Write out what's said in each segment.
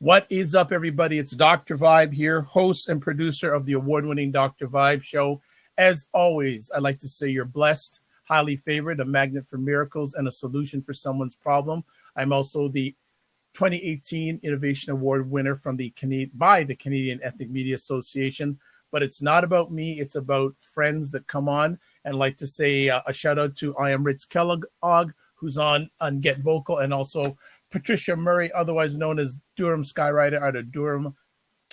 What is up, everybody? It's Dr. Vibe here, host and producer of the award-winning Dr. Vibe show. As always, I'd like to say you're blessed, highly favored, a magnet for miracles, and a solution for someone's problem. I'm also the 2018 Innovation Award winner from by the Canadian Ethnic Media Association. But it's not about me. It's about friends that come on. And I'd like to say a shout out to I am Rich Kellogg, who's on Get Vocal, and also Patricia Murray, otherwise known as Durham Skyrider out of Durham.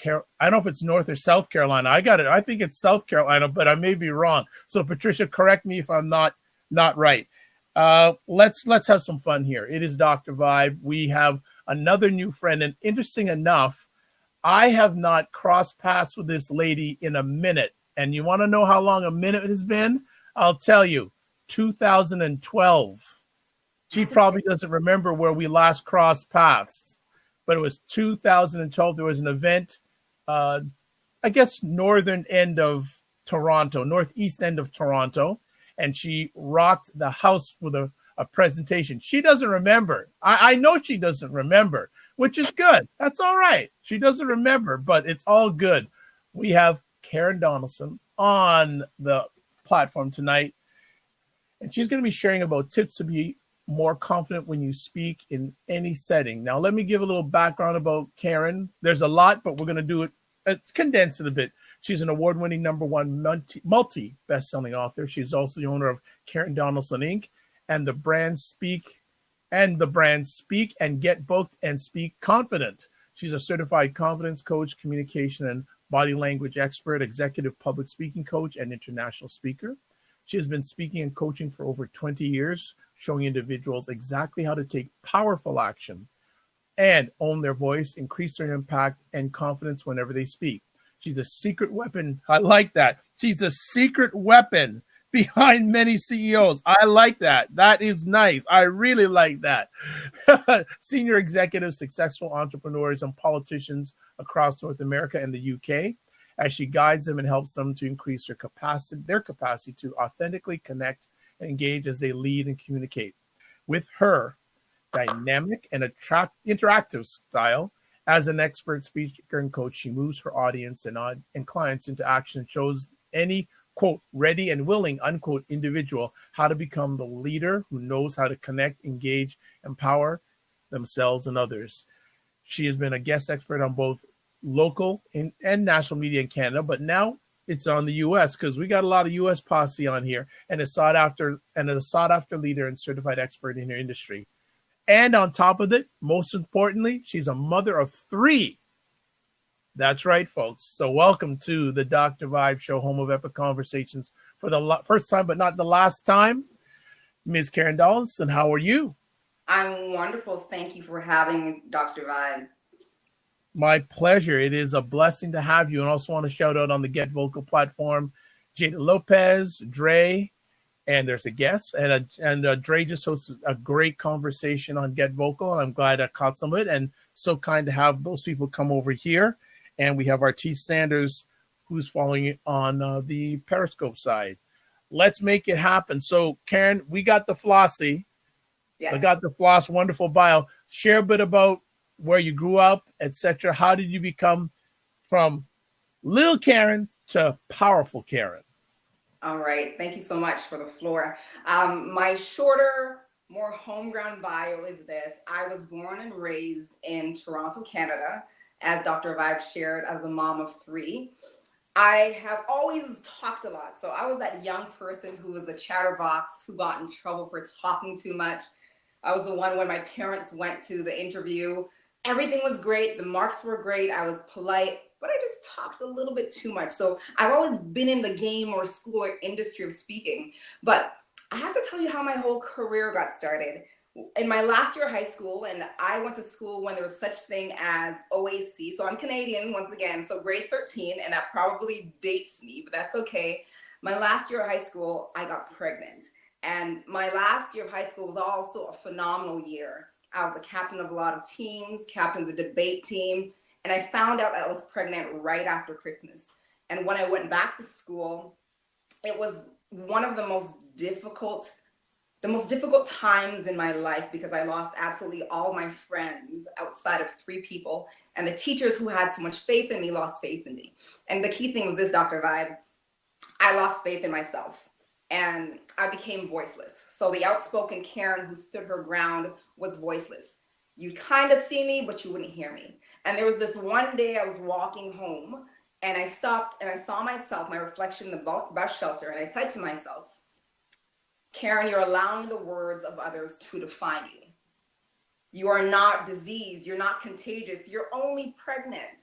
I don't know if it's North or South Carolina. I got it. I think it's South Carolina, but I may be wrong. So Patricia, correct me if I'm not right. Let's have some fun here. It is Dr. Vibe. We have another new friend, and interesting enough, I have not crossed paths with this lady in a minute. And you want to know how long a minute has been? I'll tell you, 2012. She probably doesn't remember where we last crossed paths, but it was 2012. There was an event, I guess, northeast end of Toronto, and she rocked the house with a presentation. She doesn't remember. I know she doesn't remember, which is good. That's all right. She doesn't remember, but it's all good. We have Karen Donaldson on the platform tonight, and she's going to be sharing about tips to be more confident when you speak in any setting. Now, let me give a little background about Karen. There's a lot, but we're going to do it, condense it a bit. She's an award-winning #1 multi best-selling author. She's also the owner of Karen Donaldson Inc. and the brand Speak and Get Booked and Speak Confident. She's a certified confidence coach, communication and body language expert, executive public speaking coach, and international speaker. She has been speaking and coaching for over 20 years, showing individuals exactly how to take powerful action and own their voice, increase their impact and confidence whenever they speak. She's a secret weapon. I like that. She's a secret weapon behind many CEOs. I like that. That is nice. I really like that. Senior executives, successful entrepreneurs, and politicians across North America and the UK, as she guides them and helps them to increase their capacity to authentically connect and engage as they lead and communicate. With her dynamic and interactive style, as an expert speaker and coach, she moves her audience and clients into action and shows any, quote, ready and willing, unquote, individual how to become the leader who knows how to connect, engage, empower themselves and others. She has been a guest expert on both local and national media in Canada, but now it's on the U.S. because we got a lot of U.S. posse on here, and a sought after leader and certified expert in her industry. And on top of it, most importantly, she's a mother of 3. That's right, folks. So welcome to the Dr. Vibe Show, home of epic conversations for the first time, but not the last time. Ms. Karen Donaldson, how are you? I'm wonderful. Thank you for having me, Dr. Vibe. My pleasure. It is a blessing to have you. And also want to shout out on the Get Vocal platform, Jada Lopez, Dre, and there's a guest. And Dre just hosted a great conversation on Get Vocal. And I'm glad I caught some of it. And so kind to have those people come over here. And we have T. Sanders, who's following it on the Periscope side. Let's make it happen. So, Karen, we got the Flossie. Yes. I got the Floss, wonderful bio. Share a bit about where you grew up, etc. How did you become from little Karen to powerful Karen? All right. Thank you so much for the floor. My shorter, more homegrown bio is this. I was born and raised in Toronto, Canada. As Dr. Vibe shared, I was a mom of 3. I have always talked a lot. So I was that young person who was a chatterbox, who got in trouble for talking too much. I was the one when my parents went to the interview. Everything was great. The marks were great. I was polite, but I just talked a little bit too much. So I've always been in the game or school or industry of speaking. But I have to tell you how my whole career got started. In my last year of high school, and I went to school when there was such thing as OAC. So I'm Canadian once again, so grade 13, and that probably dates me, but that's okay. My last year of high school, I got pregnant. And my last year of high school was also a phenomenal year. I was a captain of a lot of teams, captain of the debate team, and I found out I was pregnant right after Christmas. And when I went back to school, it was one of the most difficult the most difficult times in my life, because I lost absolutely all my friends outside of 3 people, and the teachers who had so much faith in me lost faith in me. And the key thing was this, Dr. Vibe, I lost faith in myself and I became voiceless. So the outspoken Karen who stood her ground was voiceless. You'd kind of see me, but you wouldn't hear me. And there was this one day I was walking home and I stopped and I saw myself, my reflection in the bus shelter, and I said to myself, Karen, you're allowing the words of others to define you. You are not diseased. You're not contagious. You're only pregnant.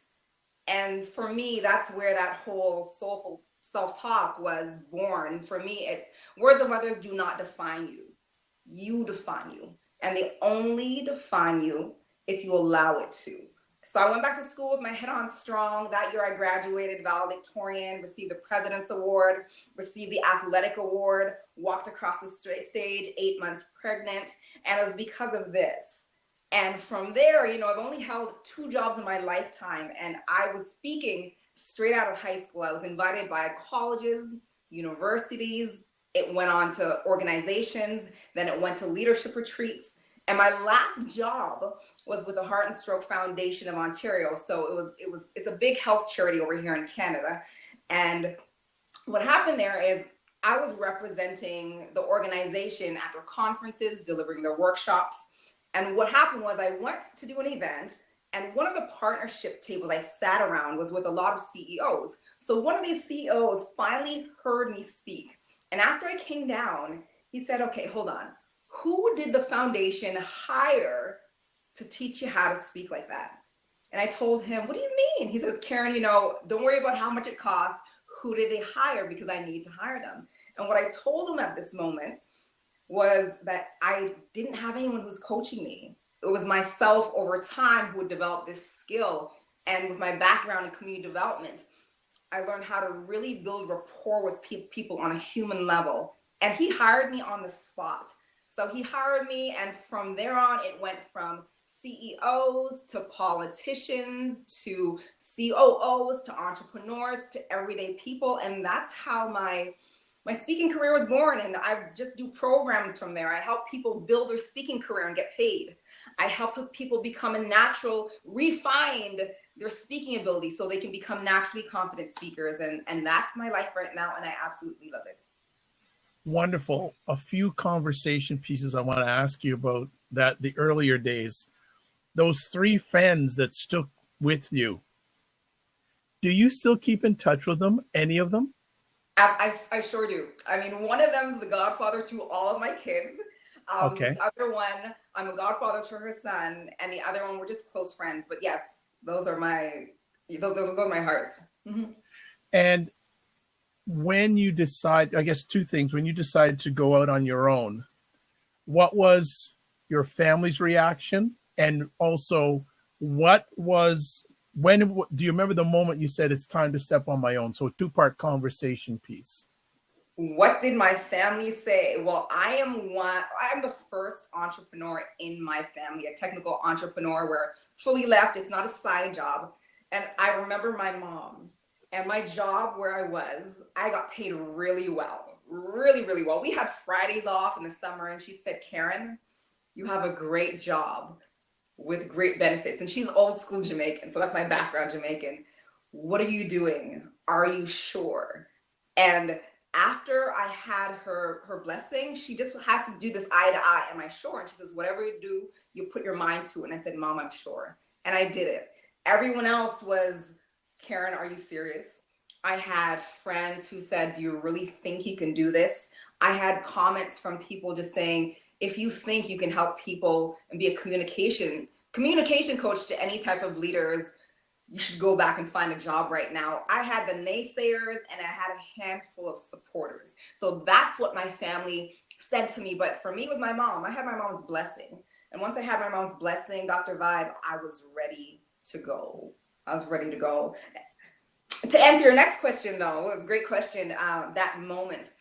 And for me, that's where that whole soulful self-talk was born. For me, it's words of others do not define you. You define you. And they only define you if you allow it to. So I went back to school with my head on strong. That year I graduated valedictorian, received the President's Award, received the Athletic Award, walked across the stage 8 months pregnant. And it was because of this. And from there, you know, I've only held 2 jobs in my lifetime, and I was speaking straight out of high school. I was invited by colleges, universities. It went on to organizations. Then it went to leadership retreats. And my last job was with the Heart and Stroke Foundation of Ontario. So it's a big health charity over here in Canada. And what happened there is I was representing the organization at their conferences, delivering their workshops. And what happened was I went to do an event, and one of the partnership tables I sat around was with a lot of CEOs. So one of these CEOs finally heard me speak. And after I came down, he said, okay, hold on. Who did the foundation hire to teach you how to speak like that? And I told him, what do you mean? He says, Karen, you know, don't worry about how much it costs. Who did they hire? Because I need to hire them. And what I told him at this moment was that I didn't have anyone who was coaching me. It was myself over time who had developed this skill. And with my background in community development, I learned how to really build rapport with people on a human level. And he hired me on the spot. So he hired me, and from there on, it went from CEOs to politicians to COOs to entrepreneurs to everyday people. And that's how my speaking career was born, and I just do programs from there. I help people build their speaking career and get paid. I help people become a natural, refined their speaking ability so they can become naturally confident speakers. And that's my life right now, and I absolutely love it. Wonderful. A few conversation pieces I want to ask you about that, the earlier days. Those 3 friends that stuck with you, do you still keep in touch with them, any of them? I sure do. I mean, one of them is the godfather to all of my kids. Okay. The other one, I'm a godfather to her son, and the other one, we're just close friends. But yes, those are my hearts. Mm-hmm. And when you decide, I guess 2 things, when you decide to go out on your own, what was your family's reaction? And also, when do you remember the moment you said it's time to step on my own? So a 2-part conversation piece. What did my family say? Well, I am the first entrepreneur in my family, a technical entrepreneur. We're fully left. It's not a side job. And I remember my mom and my job where I was, I got paid really well, really, really well. We had Fridays off in the summer, and she said, Karen, you have a great job with great benefits. And she's old school Jamaican, so that's my background, Jamaican. What are you doing? Are you sure? And after I had her blessing, she just had to do this eye to eye. Am I sure? And she says, whatever you do, you put your mind to it. And I said, Mom, I'm sure. And I did it. Everyone else was, Karen, are you serious? I had friends who said, do you really think you can do this? I had comments from people just saying, if you think you can help people and be a communication coach to any type of leaders, you should go back and find a job right now. I had the naysayers and I had a handful of supporters. So that's what my family said to me. But for me, it was my mom. I had my mom's blessing. And once I had my mom's blessing, Dr. Vibe, I was ready to go. To answer your next question, though, it was a great question. That moment,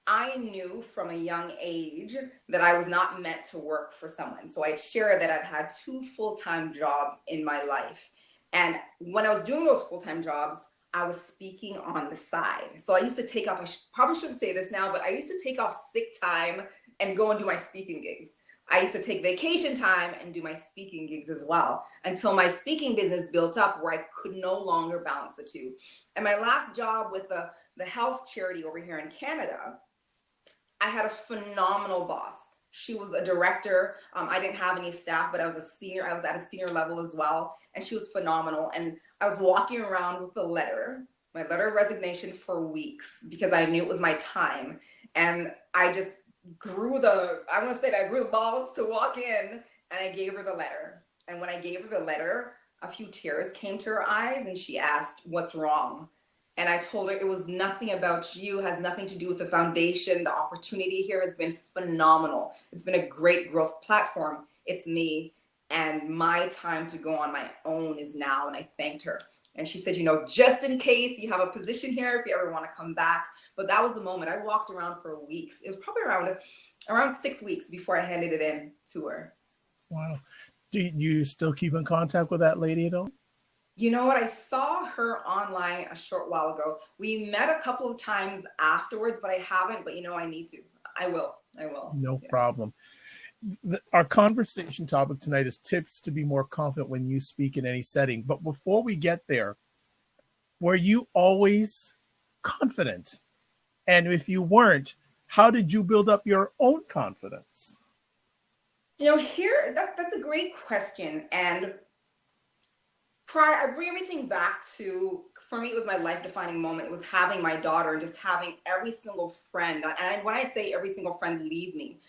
I knew from a young age that I was not meant to work for someone. So I'd share that I've had 2 full-time jobs in my life. And when I was doing those full-time jobs, I was speaking on the side. So I used to take off, probably shouldn't say this now, but I used to take off sick time and go and do my speaking gigs. I used to take vacation time and do my speaking gigs as well until my speaking business built up where I could no longer balance the two. And my last job with the health charity over here in Canada, I had a phenomenal boss. She was a director. I didn't have any staff, but I was a senior. I was at a senior level as well. And she was phenomenal. And I was walking around with my letter of resignation for weeks because I knew it was my time. And I just grew the balls to walk in, and I gave her the letter. And when I gave her the letter, a few tears came to her eyes and she asked, "What's wrong?" And I told her it was nothing about you, has nothing to do with the foundation. The opportunity here has been phenomenal. It's been a great growth platform. It's me, and my time to go on my own is now. And I thanked her. And she said, just in case you have a position here, if you ever want to come back. But that was the moment. I walked around for weeks. It was probably around 6 weeks before I handed it in to her. Wow. Do you still keep in contact with that lady at all? You know what? I saw her online a short while ago. We met a couple of times afterwards, but I haven't. But I need to. I will. No problem. Our conversation topic tonight is tips to be more confident when you speak in any setting. But before we get there, were you always confident? And if you weren't, how did you build up your own confidence? That's a great question. And I bring everything back to, for me, it was my life-defining moment. It was having my daughter and just having every single friend. And when I say every single friend leave me,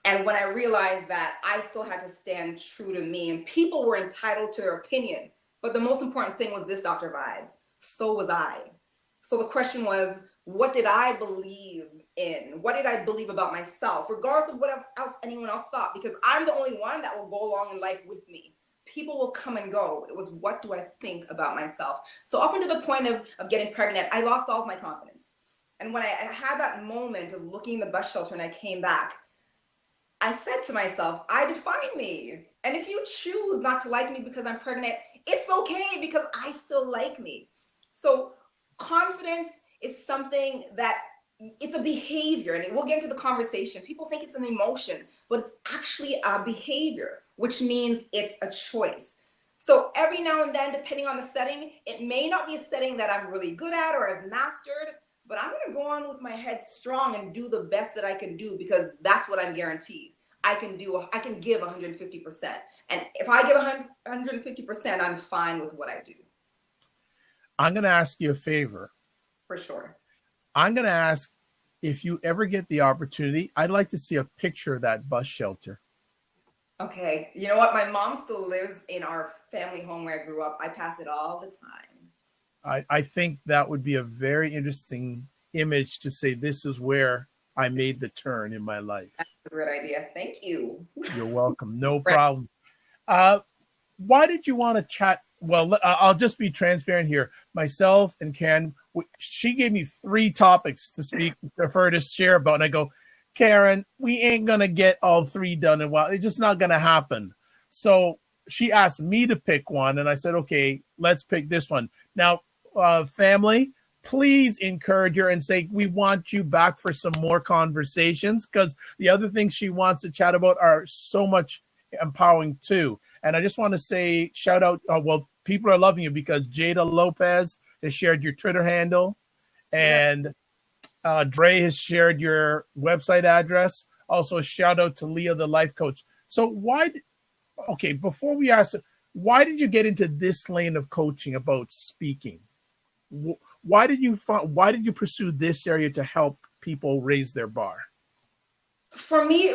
and when I realized that I still had to stand true to me, and people were entitled to their opinion. But the most important thing was this, Dr. Vibe. So was I. So the question was, what did I believe in? What did I believe about myself, regardless of what else anyone else thought? Because I'm the only one that will go along in life with me. People will come and go. It was, what do I think about myself? So up until the point of getting pregnant, I lost all of my confidence. And when I had that moment of looking in the bus shelter and I came back, I said to myself, I define me. And if you choose not to like me because I'm pregnant, it's okay because I still like me. So confidence is something that it's a behavior, and we'll get into the conversation. People think it's an emotion, but it's actually a behavior, which means it's a choice. So every now and then, depending on the setting, it may not be a setting that I'm really good at or I've mastered, but I'm going to go on with my head strong and do the best that I can do because that's what I'm guaranteed. I can give 150%. And if I give 150%, I'm fine with what I do. I'm going to ask you a favor. For sure. I'm going to ask, if you ever get the opportunity, I'd like to see a picture of that bus shelter. Okay. You know what? My mom still lives in our family home where I grew up. I pass it all the time. I think that would be a very interesting image to say, this is where I made the turn in my life. That's a great idea. Thank you. You're welcome. No problem. Why did you want to chat? Well, I'll just be transparent here. Myself and Karen, she gave me 3 topics to speak for her to share about. And I go, Karen, we ain't going to get all 3 done in a while. It's just not going to happen. So she asked me to pick one. And I said, okay, let's pick this one. Now, family, please encourage her and say, we want you back for some more conversations, because the other things she wants to chat about are so much empowering too. And I just want to say, shout out, people are loving you because Jada Lopez has shared your Twitter handle, and Dre has shared your website address. Also, shout out to Leah, the life coach. So before we ask, why did you get into this lane of coaching about speaking? Why did you pursue this area to help people raise their bar? For me,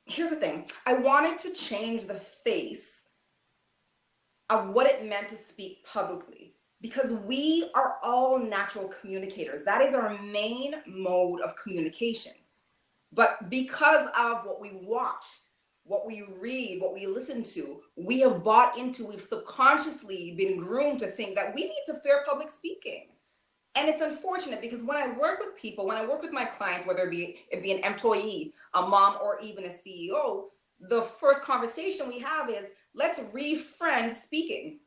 here's the thing. I wanted to change the face of what it meant to speak publicly, because we are all natural communicators. That is our main mode of communication. But because of what we watch, what we read, what we listen to, we've subconsciously been groomed to think that we need to fear public speaking. And it's unfortunate because when I work with people, when I work with my clients, whether it be an employee, a mom, or even a CEO, the first conversation we have is, let's refriend speaking.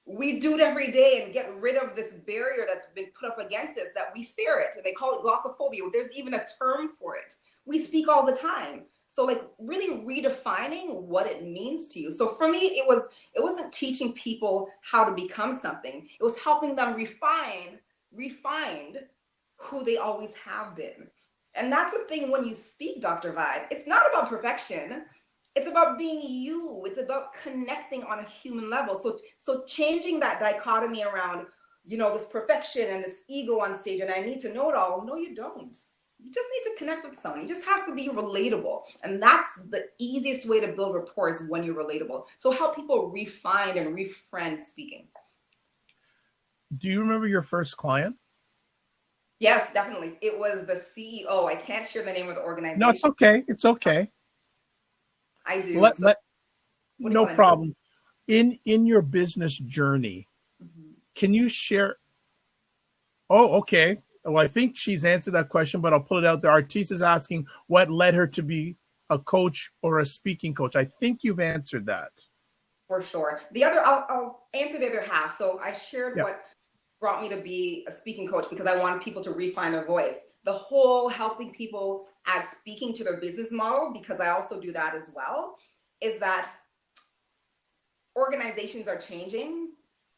We do it every day and get rid of this barrier that's been put up against us, that we fear it. And they call it glossophobia. There's even a term for it. we speak all the time. So like really redefining what it means to you. So for me, it wasn't teaching people how to become something. It was helping them refine who they always have been. And that's the thing when you speak, Dr. Vibe. It's not about perfection. It's about being you. It's about connecting on a human level. So changing that dichotomy around, this perfection and this ego on stage, and I need to know it all. No, you don't. You just need to connect with someone. You just have to be relatable. And that's the easiest way to build rapport is when you're relatable. So help people refine and refriend speaking. Do you remember your first client? Yes, definitely. It was the CEO. I can't share the name of the organization. No, it's okay. It's okay. I do. No problem. In your business journey, can you share? Oh, okay. Well, I think she's answered that question, but I'll put it out there. Artis is asking what led her to be a coach or a speaking coach. I think you've answered that. For sure. I'll answer the other half. So I shared what brought me to be a speaking coach because I wanted people to refine their voice. The whole helping people add speaking to their business model, because I also do that as well, is that organizations are changing,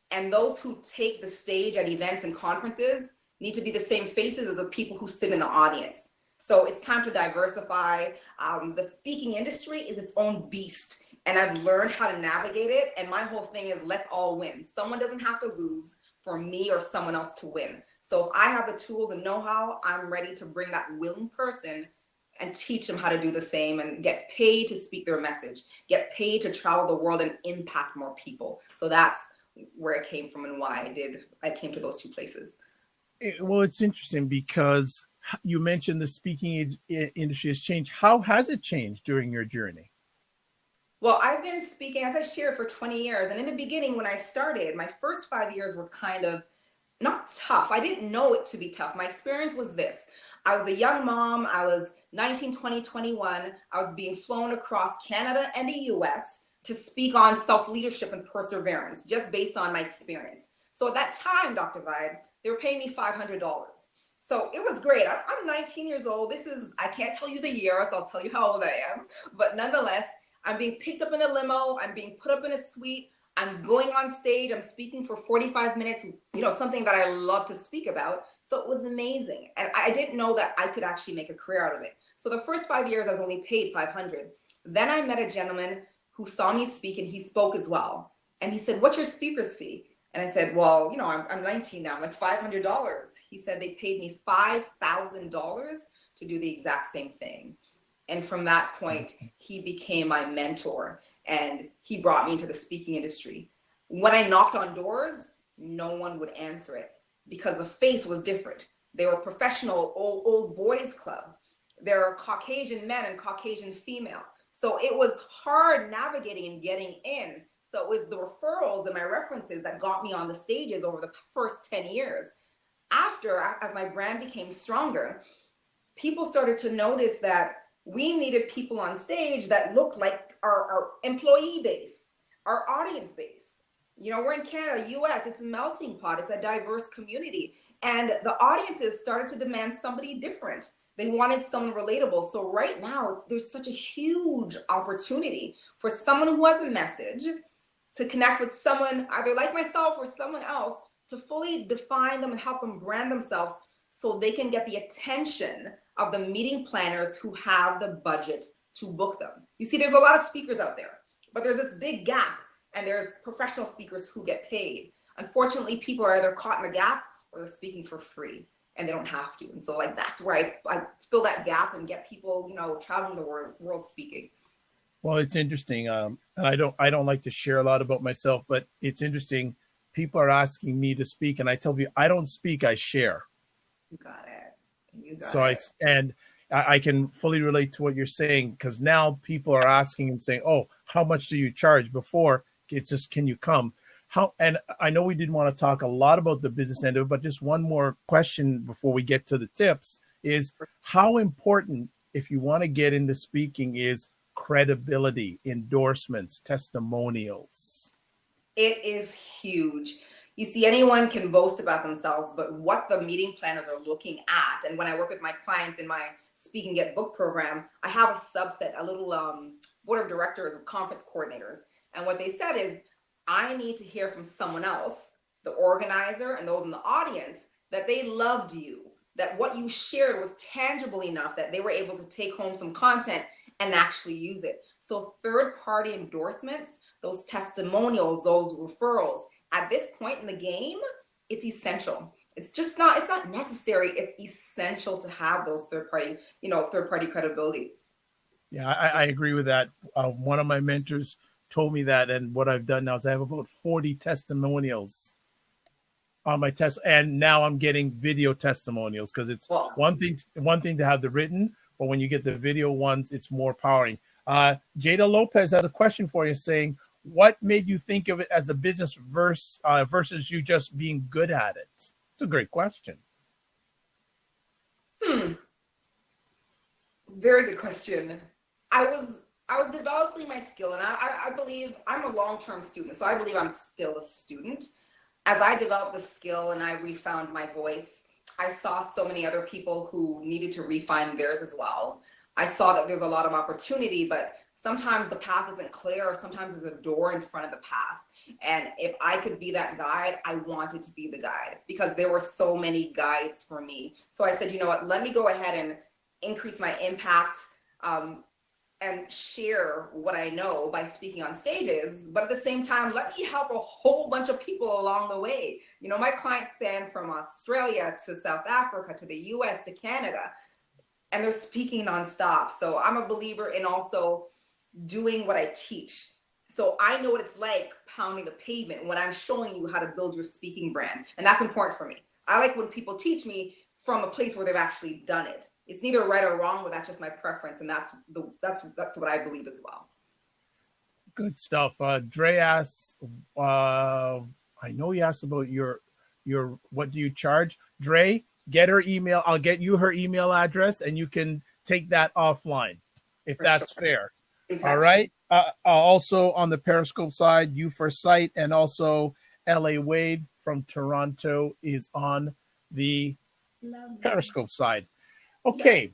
and those who take the stage at events and conferences need to be the same faces as the people who sit in the audience. So it's time to diversify. The speaking industry is its own beast, and I've learned how to navigate it. And my whole thing is let's all win. Someone doesn't have to lose for me or someone else to win. So if I have the tools and know-how, I'm ready to bring that willing person and teach them how to do the same and get paid to speak their message, get paid to travel the world and impact more people. So that's where it came from and why I came to those two places. Well, it's interesting because you mentioned the speaking industry has changed. How has it changed during your journey? Well, I've been speaking, as I shared, for 20 years. And in the beginning, when I started, my first 5 years were kind of not tough. I didn't know it to be tough. My experience was this. I was a young mom. I was 19, 20, 21. I was being flown across Canada and the US to speak on self-leadership and perseverance, just based on my experience. So at that time, Dr. Vibe, they were paying me $500. So it was great. I'm 19 years old. I can't tell you the year, so I'll tell you how old I am. But nonetheless, I'm being picked up in a limo. I'm being put up in a suite. I'm going on stage. I'm speaking for 45 minutes, something that I love to speak about. So it was amazing. And I didn't know that I could actually make a career out of it. So the first 5 years, I was only paid $500. Then I met a gentleman who saw me speak, and he spoke as well. And he said, "What's your speaker's fee?" And I said, "Well, I'm 19 now. I'm like $500. He said they paid me $5,000 to do the exact same thing. And from that point, he became my mentor, and he brought me into the speaking industry. When I knocked on doors, no one would answer it because the face was different. They were professional old boys club. There are Caucasian men and Caucasian female. So it was hard navigating and getting in. So it was the referrals and my references that got me on the stages over the first 10 years. After, as my brand became stronger, people started to notice that we needed people on stage that looked like our employee base, our audience base. We're in Canada, US, it's a melting pot, it's a diverse community. And the audiences started to demand somebody different. They wanted someone relatable. So right now, there's such a huge opportunity for someone who has a message to connect with someone either like myself or someone else, to fully define them and help them brand themselves so they can get the attention of the meeting planners who have the budget to book them. You see, there's a lot of speakers out there, but there's this big gap, and there's professional speakers who get paid. Unfortunately, people are either caught in the gap or they're speaking for free, and they don't have to. And so that's where I fill that gap and get people, traveling the world speaking. Well, it's interesting. And I don't like to share a lot about myself, but it's interesting. People are asking me to speak, and I tell you, I don't speak, I share. You got it. So I can fully relate to what you're saying, because now people are asking and saying, "Oh, how much do you charge?" Before it's just, "Can you come?" And I know we didn't want to talk a lot about the business end of it, but just one more question before we get to the tips is how important, if you want to get into speaking, is credibility, endorsements, testimonials? It is huge. You see, anyone can boast about themselves, but what the meeting planners are looking at, and when I work with my clients in my Speak and Get Book program, I have a subset, a little board of directors of conference coordinators. And what they said is, I need to hear from someone else, the organizer and those in the audience, that they loved you, that what you shared was tangible enough that they were able to take home some content and actually use it. So third-party endorsements, those testimonials, those referrals, at this point in the game, it's essential. It's not necessary, it's essential to have those third-party credibility. Yeah, I agree with that. One of my mentors told me that, and what I've done now is I have about 40 testimonials on my test, and now I'm getting video testimonials, because it's one thing to have the written, but when you get the video ones, it's more powering. Jada Lopez has a question for you, saying, what made you think of it as a business versus you just being good at it? It's a great question. Very good question. I was developing my skill, and I believe I'm a long-term student, so I believe I'm still a student. As I developed the skill and I refound my voice, I saw so many other people who needed to refine theirs as well. I saw that there's a lot of opportunity, but sometimes the path isn't clear, or sometimes there's a door in front of the path. And if I could be that guide, I wanted to be the guide, because there were so many guides for me. So I said, you know what, let me go ahead and increase my impact and share what I know by speaking on stages. But at the same time, let me help a whole bunch of people along the way. You know, my clients span from Australia to South Africa to the US to Canada, and they're speaking nonstop. So I'm a believer in also doing what I teach. So I know what it's like pounding the pavement when I'm showing you how to build your speaking brand. And that's important for me. I like when people teach me from a place where they've actually done it. It's neither right or wrong, but that's just my preference. And that's what I believe as well. Good stuff. Dre asks, I know he asked about your, what do you charge? Dre, get her email. I'll get you her email address, and you can take that offline if that's fair. Exactly. All right. Also on the Periscope side, you for Sight, and also LA Wade from Toronto is on the Periscope side. Okay,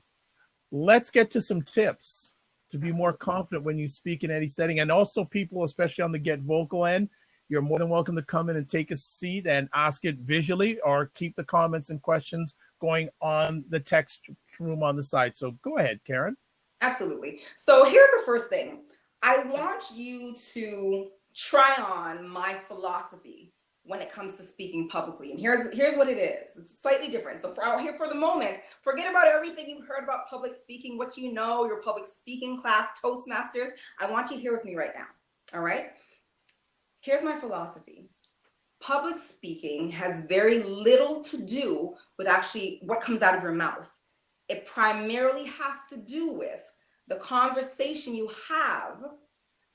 let's get to some tips to be more confident when you speak in any setting. And also people, especially on the Get Vocal end, you're more than welcome to come in and take a seat and ask it visually, or keep the comments and questions going on the text room on the side. So go ahead, Karen. Absolutely. So here's the first thing. I want you to try on my philosophy when it comes to speaking publicly. And here's what it is. It's slightly different. So out here for the moment, forget about everything you've heard about public speaking, what you know, your public speaking class, Toastmasters. I want you here with me right now. All right? Here's my philosophy. Public speaking has very little to do with actually what comes out of your mouth. It primarily has to do with the conversation you have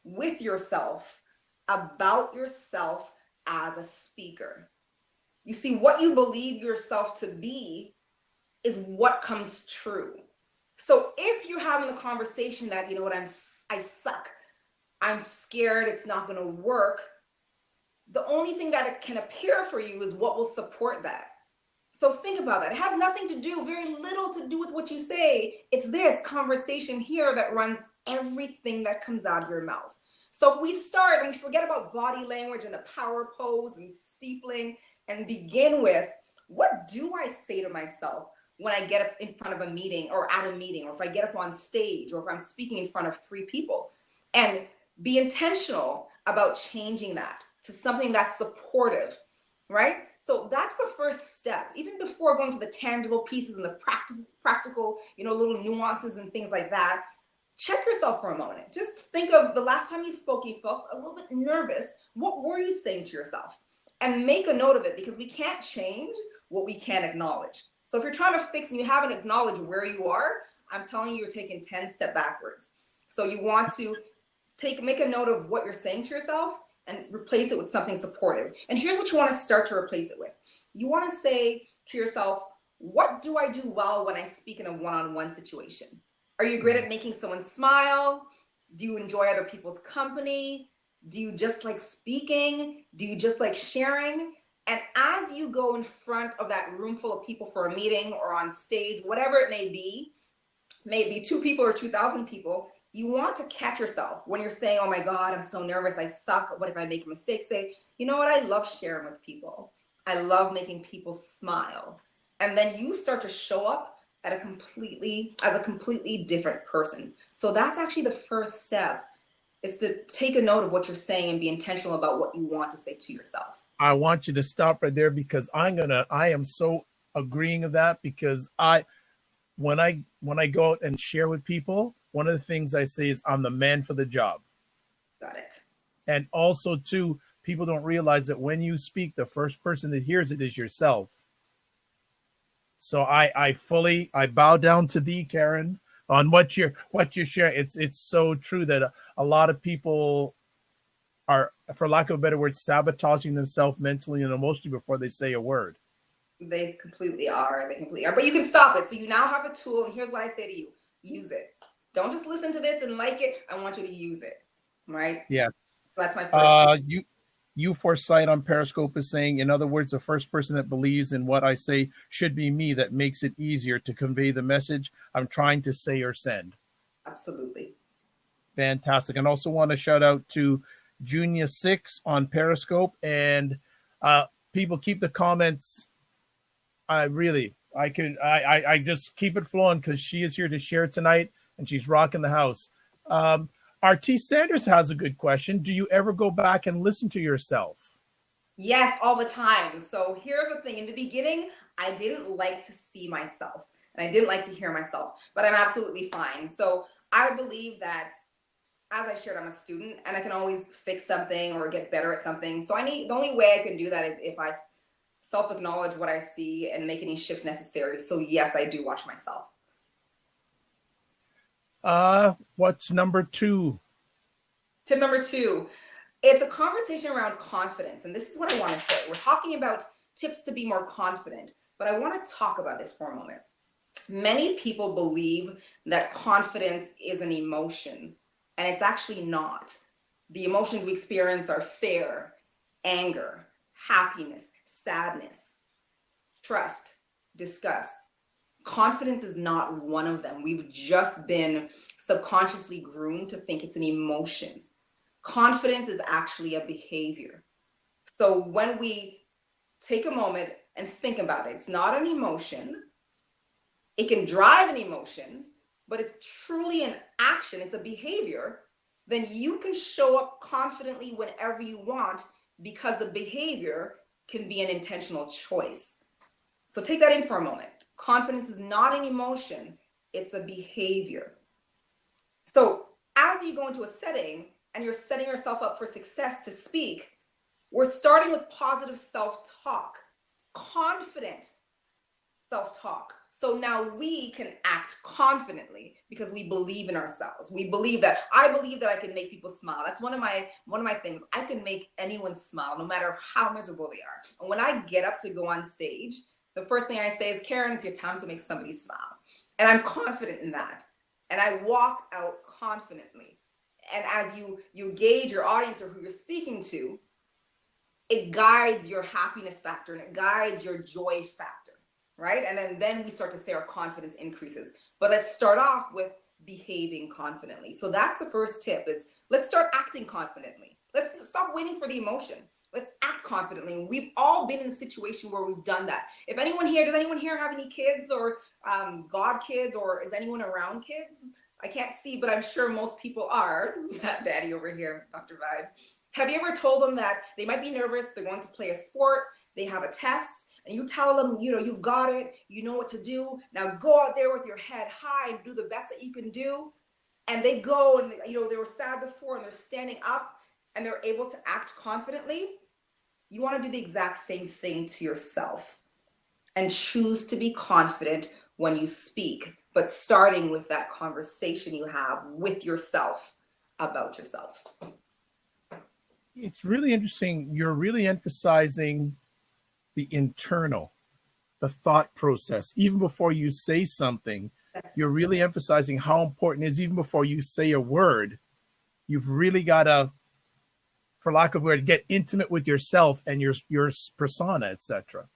with yourself about yourself as a speaker. You see, what you believe yourself to be is what comes true. So if you're having a conversation that, you know what, I suck, I'm scared, it's not going to work, the only thing that it can appear for you is what will support that. So think about that. It has nothing to do, very little to do with what you say. It's this conversation here that runs everything that comes out of your mouth. So we start and we forget about body language and the power pose and steepling, and begin with, what do I say to myself when I get up in front of a meeting, or at a meeting, or if I get up on stage, or if I'm speaking in front of 3 people? And be intentional about changing that to something that's supportive, right? So that's the first step, even before going to the tangible pieces and the practical, little nuances and things like that. Check yourself for a moment. Just think of the last time you spoke, you felt a little bit nervous. What were you saying to yourself? And make a note of it, because we can't change what we can't acknowledge. So if you're trying to fix and you haven't acknowledged where you are, I'm telling you, you're taking 10 steps backwards. So you want to make a note of what you're saying to yourself and replace it with something supportive. And here's what you want to start to replace it with. You want to say to yourself, what do I do well when I speak in a one-on-one situation? Are you great at making someone smile? Do you enjoy other people's company? Do you just like speaking? Do you just like sharing? And as you go in front of that room full of people for a meeting or on stage, whatever it may be, maybe 2 people or 2,000 people, you want to catch yourself when you're saying, oh my God, I'm so nervous, I suck. What if I make a mistake? Say, you know what? I love sharing with people. I love making people smile. And then you start to show up as a completely different person. So that's actually the first step, is to take a note of what you're saying and be intentional about what you want to say to yourself. I want you to stop right there because I am so agreeing of that because when I go out and share with people, one of the things I say is I'm the man for the job. Got it. And also too, people don't realize that when you speak, the first person that hears it is yourself. So I bow down to thee, Karen, on what you're sharing. It's so true that a lot of people are, for lack of a better word, sabotaging themselves mentally and emotionally before they say a word. They completely are. They completely are. But you can stop it. So you now have a tool, and here's what I say to you: use it. Don't just listen to this and like it. I want you to use it. Right? Yes. So that's my first tool. You Foresight on Periscope is saying, in other words, the first person that believes in what I say should be me. That makes it easier to convey the message I'm trying to say or send. Absolutely. Fantastic. And also want to shout out to Junia6 on Periscope. And people keep the comments. I just keep it flowing because she is here to share tonight and she's rocking the house. RT Sanders has a good question. Do you ever go back and listen to yourself? Yes, all the time. So here's the thing. In the beginning, I didn't like to see myself and I didn't like to hear myself, but I'm absolutely fine. So I believe that, as I shared, I'm a student and I can always fix something or get better at something. So the only way I can do that is if I self-acknowledge what I see and make any shifts necessary. So yes, I do watch myself. What's number 2? Tip number 2, it's a conversation around confidence. And this is what I want to say. We're talking about tips to be more confident, but I want to talk about this for a moment. Many people believe that confidence is an emotion, and it's actually not. The emotions we experience are fear, anger, happiness, sadness, trust, disgust. Confidence is not one of them. We've just been subconsciously groomed to think it's an emotion. Confidence is actually a behavior. So when we take a moment and think about it, it's not an emotion. It can drive an emotion, but it's truly an action. It's a behavior. Then you can show up confidently whenever you want because the behavior can be an intentional choice. So take that in for a moment. Confidence is not an emotion, it's a behavior. So as you go into a setting and you're setting yourself up for success to speak, we're starting with positive self-talk, confident self-talk. So now we can act confidently because we believe in ourselves. I believe that I can make people smile. That's one of my things. I can make anyone smile no matter how miserable they are. And when I get up to go on stage, the first thing I say is, Karen, it's your time to make somebody smile. And I'm confident in that. And I walk out confidently. And as you gauge your audience or who you're speaking to, it guides your happiness factor and it guides your joy factor, right? And then we start to say our confidence increases. But let's start off with behaving confidently. So that's the first tip, is let's start acting confidently. Let's stop waiting for the emotion. Let's act confidently. We've all been in a situation where we've done that. Does anyone here have any kids or god kids, or is anyone around kids? I can't see, but I'm sure most people are. That daddy over here, Dr. Vibe. Have you ever told them that they might be nervous, they're going to play a sport, they have a test, and you tell them, you've got it, you know what to do. Now go out there with your head high and do the best that you can do. And they go and, they were sad before and they're standing up and they're able to act confidently. You want to do the exact same thing to yourself and choose to be confident when you speak, but starting with that conversation you have with yourself about yourself. It's really interesting. You're really emphasizing the internal, the thought process. Even before you say something, you're really emphasizing how important it is. Even before you say a word, you've really got to, for lack of a word, get intimate with yourself and your persona, etc.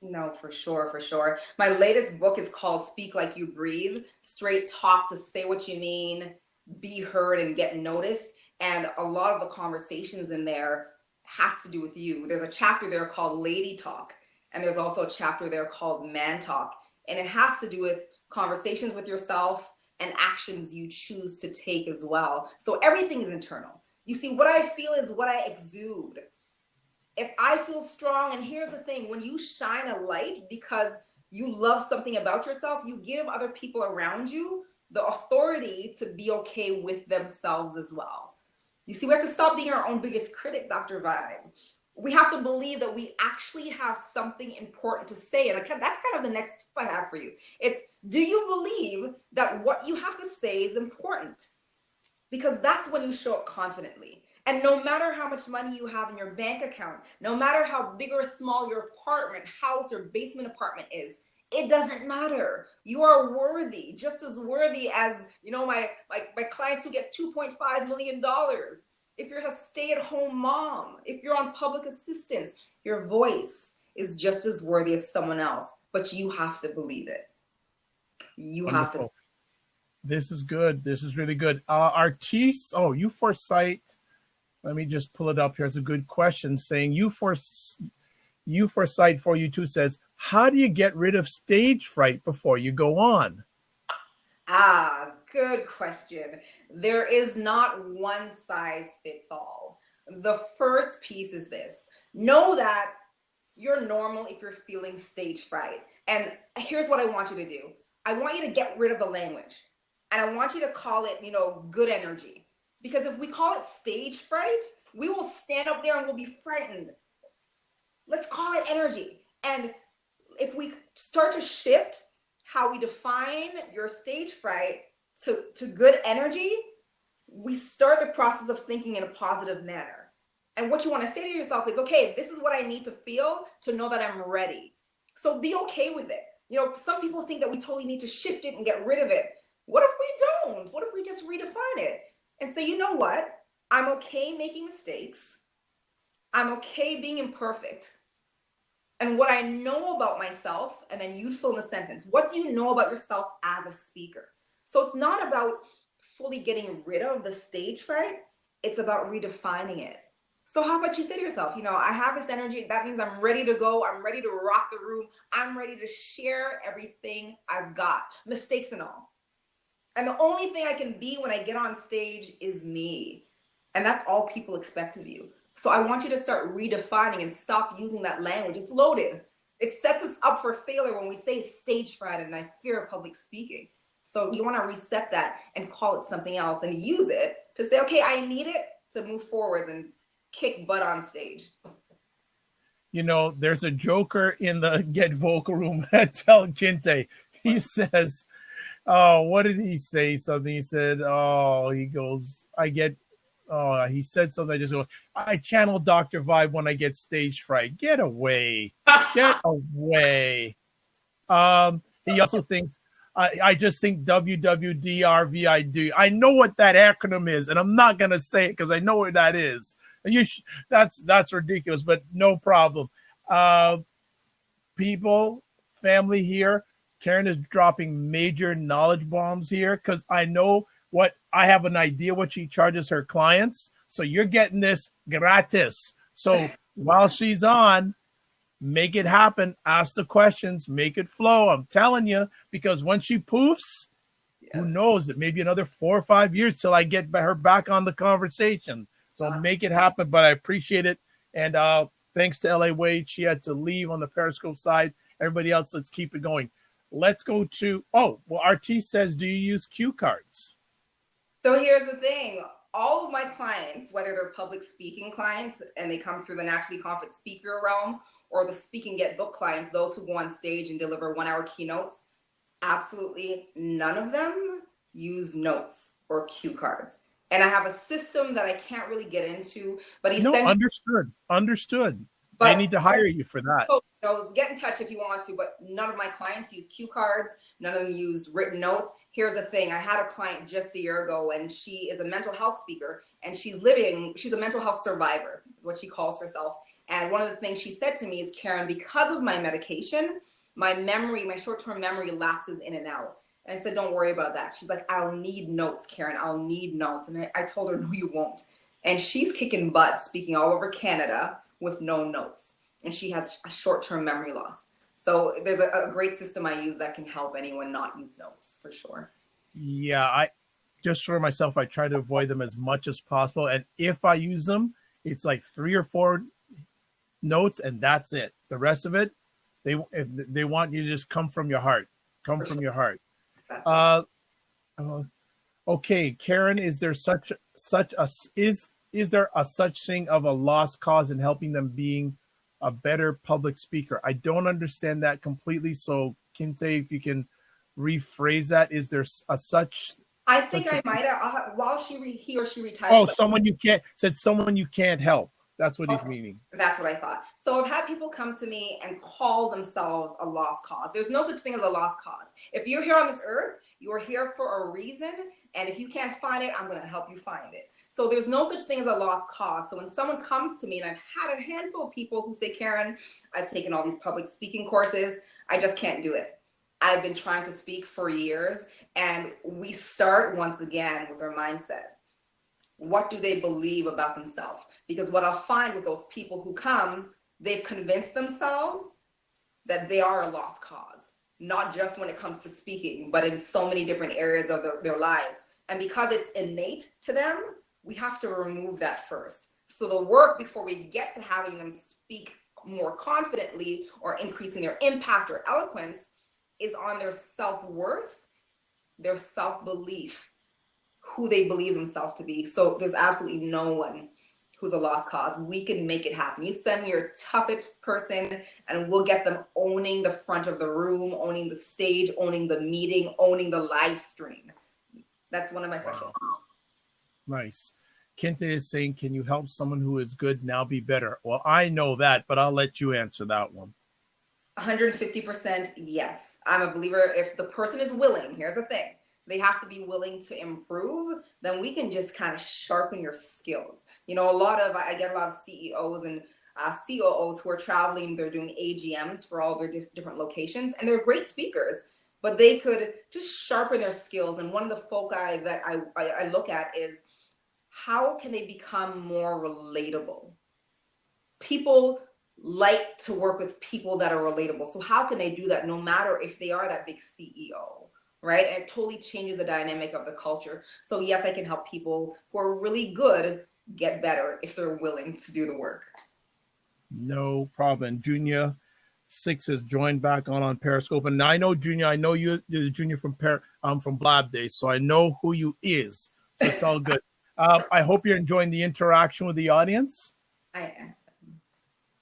No, for sure, for sure. My latest book is called Speak Like You Breathe, straight talk to say what you mean, be heard and get noticed. And a lot of the conversations in there has to do with you. There's a chapter there called Lady Talk, and there's also a chapter there called Man Talk. And it has to do with conversations with yourself and actions you choose to take as well. So everything is internal. You see, what I feel is what I exude. If I feel strong, and here's the thing, when you shine a light because you love something about yourself, you give other people around you the authority to be okay with themselves as well. You see, we have to stop being our own biggest critic, Dr. Vibe. We have to believe that we actually have something important to say. And that's kind of the next tip I have for you. It's, do you believe that what you have to say is important? Because that's when you show up confidently. And no matter how much money you have in your bank account, no matter how big or small your apartment, house, or basement apartment is, it doesn't matter. You are worthy, just as worthy as, my clients who get $2.5 million. If you're a stay-at-home mom, if you're on public assistance, your voice is just as worthy as someone else, but you have to believe it. You have to. This is good. This is really good. Artis, you foresight. Let me just pull it up. Here's a good question saying you foresight 4U2 says, how do you get rid of stage fright before you go on? Good question. There is not one size fits all. The first piece is this. Know that you're normal if you're feeling stage fright. And here's what I want you to do. I want you to get rid of the language. And I want you to call it, good energy. Because if we call it stage fright, we will stand up there and we'll be frightened. Let's call it energy. And if we start to shift how we define your stage fright to good energy, we start the process of thinking in a positive manner. And what you want to say to yourself is, okay, this is what I need to feel to know that I'm ready. So be okay with it. Some people think that we totally need to shift it and get rid of it. What if we don't? What if we just redefine it and say, you know what? I'm okay making mistakes. I'm okay being imperfect. And what I know about myself, and then you fill in the sentence. What do you know about yourself as a speaker? So it's not about fully getting rid of the stage fright. It's about redefining it. So how about you say to yourself, I have this energy. That means I'm ready to go. I'm ready to rock the room. I'm ready to share everything I've got, mistakes and all. And the only thing I can be when I get on stage is me. And that's all people expect of you. So I want you to start redefining and stop using that language. It's loaded. It sets us up for failure when we say stage fright and I fear public speaking. So you want to reset that and call it something else and use it to say, okay, I need it to move forward and kick butt on stage. There's a joker in the Get Vocal room at Tel Kinte. He says, what did he say? Something he said, he goes, he said something. I just go, I channel Dr. Vibe when I get stage fright. Get away. Get away. He also thinks, I just think WWDRVID. I know what that acronym is, and I'm not going to say it because I know what that is. That's ridiculous, but no problem. People, family here, Karen is dropping major knowledge bombs here because I have an idea what she charges her clients. So you're getting this gratis. So while she's on, make it happen. Ask the questions, make it flow. I'm telling you, because when she poofs, who knows, it may be another 4 or 5 years till I get her back on the conversation. So make it happen, but I appreciate it. And thanks to LA Wade. She had to leave on the Periscope side. Everybody else, let's keep it going. Let's go to, RT says, do you use cue cards? So here's the thing. All of my clients, whether they're public speaking clients and they come through the naturally confident speaker realm or the speak and get book clients, those who go on stage and deliver 1-hour keynotes, absolutely none of them use notes or cue cards. And I have a system that I can't really get into, but essentially— Understood. They need to hire you for that. So, get in touch if you want to, but none of my clients use cue cards. None of them use written notes. Here's the thing. I had a client just a year ago, and she is a mental health speaker, and she's a mental health survivor, is what she calls herself. And one of the things she said to me is, Karen, because of my medication, my memory, my short-term memory lapses in and out. And I said, don't worry about that. She's like, I'll need notes, Karen. I'll need notes. And I told her, no, you won't. And she's kicking butt, speaking all over Canada with no notes. And she has a short-term memory loss. So there's a great system I use that can help anyone not use notes, for sure. Yeah, I just for myself, I try to avoid them as much as possible. And if I use them, it's like 3 or 4 notes, and that's it. The rest of it, if they want you to just come from your heart. Come from your heart. Okay, Karen, is there is there a such thing of a lost cause in helping them being a better public speaker? I don't understand that completely. So, Kinte, if you can rephrase that, is there a such? I think I might have while he or she retired. Oh, someone you can't help. That's what he's meaning. That's what I thought. So I've had people come to me and call themselves a lost cause. There's no such thing as a lost cause. If you're here on this earth, you are here for a reason. And if you can't find it, I'm going to help you find it. So there's no such thing as a lost cause. So when someone comes to me, and I've had a handful of people who say, Karen, I've taken all these public speaking courses. I just can't do it. I've been trying to speak for years. And we start once again with their mindset. What do they believe about themselves? Because what I'll find with those people who come, they've convinced themselves that they are a lost cause, not just when it comes to speaking, but in so many different areas of their lives. And because it's innate to them, we have to remove that first. So the work before we get to having them speak more confidently or increasing their impact or eloquence is on their self-worth, their self-belief, who they believe themselves to be. So there's absolutely no one who's a lost cause. We can make it happen. You send me your toughest person and we'll get them owning the front of the room, owning the stage, owning the meeting, owning the live stream. That's one of my specialties. Nice. Kinte is saying, can you help someone who is good now be better? Well, I know that, but I'll let you answer that one. 150% yes. I'm a believer if the person is willing, here's the thing, they have to be willing to improve, then we can just kind of sharpen your skills. You know, I get a lot of CEOs and COOs who are traveling, they're doing AGMs for all their different locations, and they're great speakers, but they could just sharpen their skills. And one of the foci that I look at is how can they become more relatable? People like to work with people that are relatable. So how can they do that no matter if they are that big CEO? Right? And it totally changes the dynamic of the culture. So yes, I can help people who are really good get better if they're willing to do the work. No problem. Junior 6 has joined back on Periscope. And I know Junior, I know you're the Junior from Blab Days, so I know who you is. So it's all good. I hope you're enjoying the interaction with the audience. I am.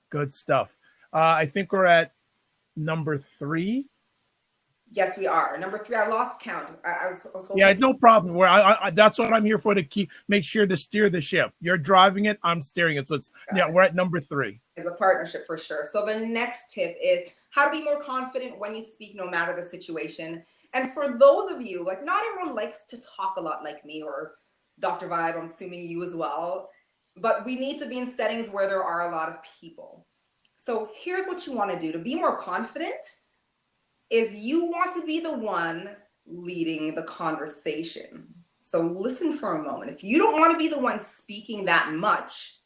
Good stuff. I think we're at number 3. Yes, we are. Number 3, I lost count. I was hoping. Yeah, no problem. That's what I'm here for, to make sure to steer the ship. You're driving it, I'm steering it. So we're at number 3. It's a partnership for sure. So the next tip is how to be more confident when you speak, no matter the situation. And for those of you, like not everyone likes to talk a lot like me or Dr. Vibe, I'm assuming you as well, but we need to be in settings where there are a lot of people. So here's what you want to do to be more confident is you want to be the one leading the conversation. So listen for a moment. If you don't want to be the one speaking that much,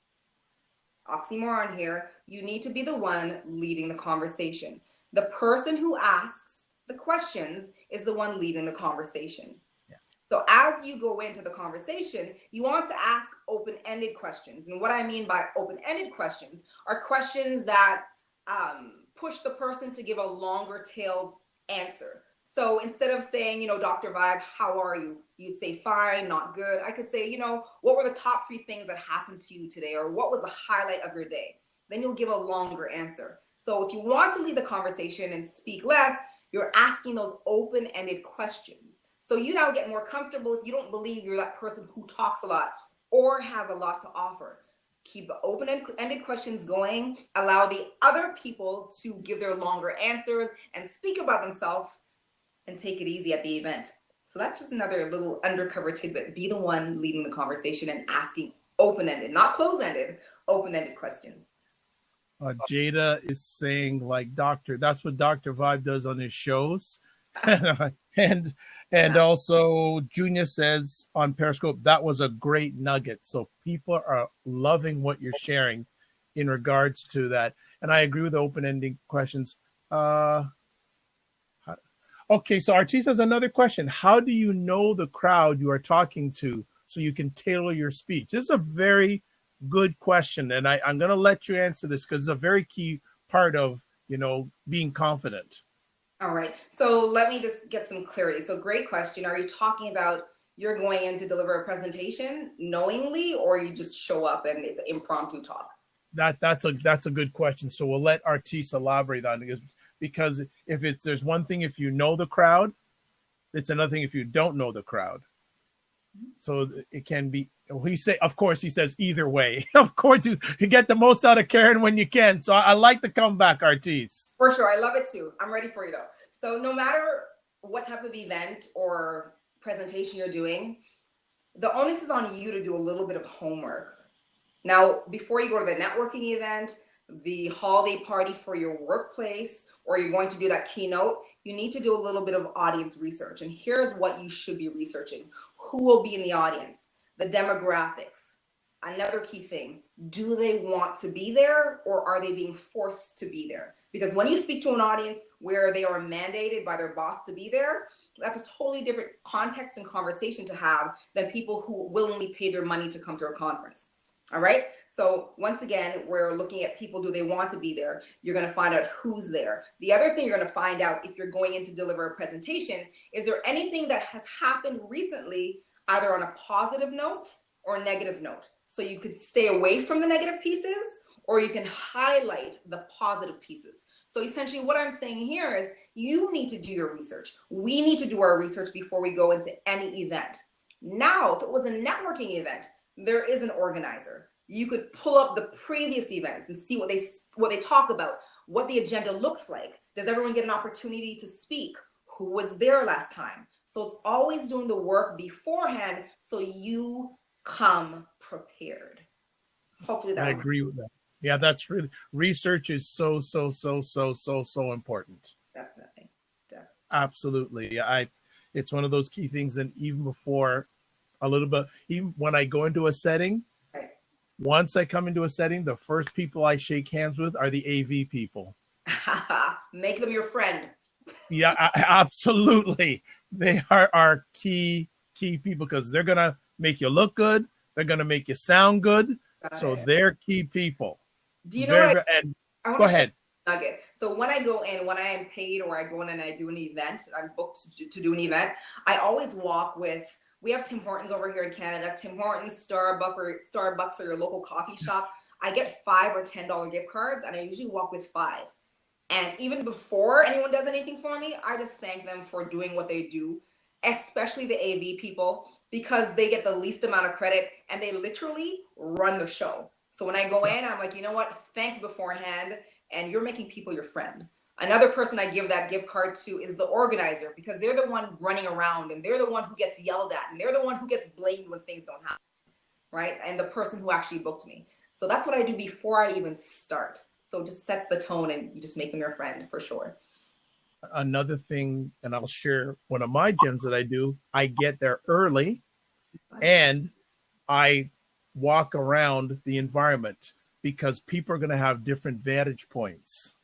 oxymoron here, you need to be the one leading the conversation. The person who asks the questions is the one leading the conversation. Yeah. So as you go into the conversation, you want to ask open-ended questions. And what I mean by open-ended questions are questions that push the person to give a longer tailed answer. So instead of saying, Dr. Vibe, how are you? You'd say fine, not good. I could say, what were the top 3 things that happened to you today? Or what was the highlight of your day? Then you'll give a longer answer. So if you want to lead the conversation and speak less, you're asking those open-ended questions. So you now get more comfortable if you don't believe you're that person who talks a lot or has a lot to offer. Keep the open-ended questions going. Allow the other people to give their longer answers and speak about themselves and take it easy at the event. So that's just another little undercover tidbit. Be the one leading the conversation and asking open-ended, not close-ended, open-ended questions. Jada is saying like Doctor. That's what Dr. Vibe does on his shows, and also Junior says on Periscope that was a great nugget. So people are loving what you're sharing in regards to that, and I agree with the open-ending questions. Uh, okay, so Artis has another question. How do you know the crowd you are talking to so you can tailor your speech? This is a very good question, and I'm going to let you answer this because it's a very key part of being confident. All right. So let me just get some clarity. So great question. Are you talking about you're going in to deliver a presentation knowingly, or you just show up and it's an impromptu talk? That's a good question. So we'll let Artis elaborate on it because if there's one thing if you know the crowd, it's another thing if you don't know the crowd. So it can be. Of course, he says either way. Of course, you get the most out of Karen when you can. So I like the comeback, Artis. For sure, I love it too. I'm ready for you though. So no matter what type of event or presentation you're doing, the onus is on you to do a little bit of homework. Now, before you go to the networking event, the holiday party for your workplace, or you're going to do that keynote, you need to do a little bit of audience research. And here's what you should be researching. Who will be in the audience? The demographics. Another key thing, do they want to be there or are they being forced to be there? Because when you speak to an audience where they are mandated by their boss to be there, that's a totally different context and conversation to have than people who willingly pay their money to come to a conference. All right. So once again, we're looking at people, do they want to be there? You're going to find out who's there. The other thing you're going to find out if you're going in to deliver a presentation, is there anything that has happened recently, either on a positive note or a negative note? So you could stay away from the negative pieces, or you can highlight the positive pieces. So essentially what I'm saying here is you need to do your research. We need to do our research before we go into any event. Now, if it was a networking event, there is an organizer. You could pull up the previous events and see what they talk about, what the agenda looks like. Does everyone get an opportunity to speak? Who was there last time? So it's always doing the work beforehand so you come prepared. Hopefully that I agree with that. Yeah, that's really research is so important. Definitely. Absolutely. It's one of those key things, and even before a little bit, even when I go into a setting, right. Once I come into a setting, the first people I shake hands with are the AV people. Make them your friend. Yeah, absolutely. They are our key people because they're gonna make you look good. They're gonna make you sound good. So they're key people. Do you know and go ahead. Nugget. So when I go in, when I am paid or I go in and I do an event, I'm booked to do an event, I always walk with, we have Tim Hortons over here in Canada, Tim Hortons, Starbucks or your local coffee shop. I get $5 or $10 gift cards and I usually walk with 5. And even before anyone does anything for me, I just thank them for doing what they do, especially the AV people, because they get the least amount of credit and they literally run the show. So when I go in, I'm like, you know what? Thanks beforehand. And you're making people your friend. Another person I give that gift card to is the organizer, because they're the one running around and they're the one who gets yelled at and they're the one who gets blamed when things don't happen, right? And the person who actually booked me. So that's what I do before I even start. So it just sets the tone and you just make them your friend for sure. Another thing, and I'll share one of my gems that I do, I get there early and I walk around the environment because people are going to have different vantage points.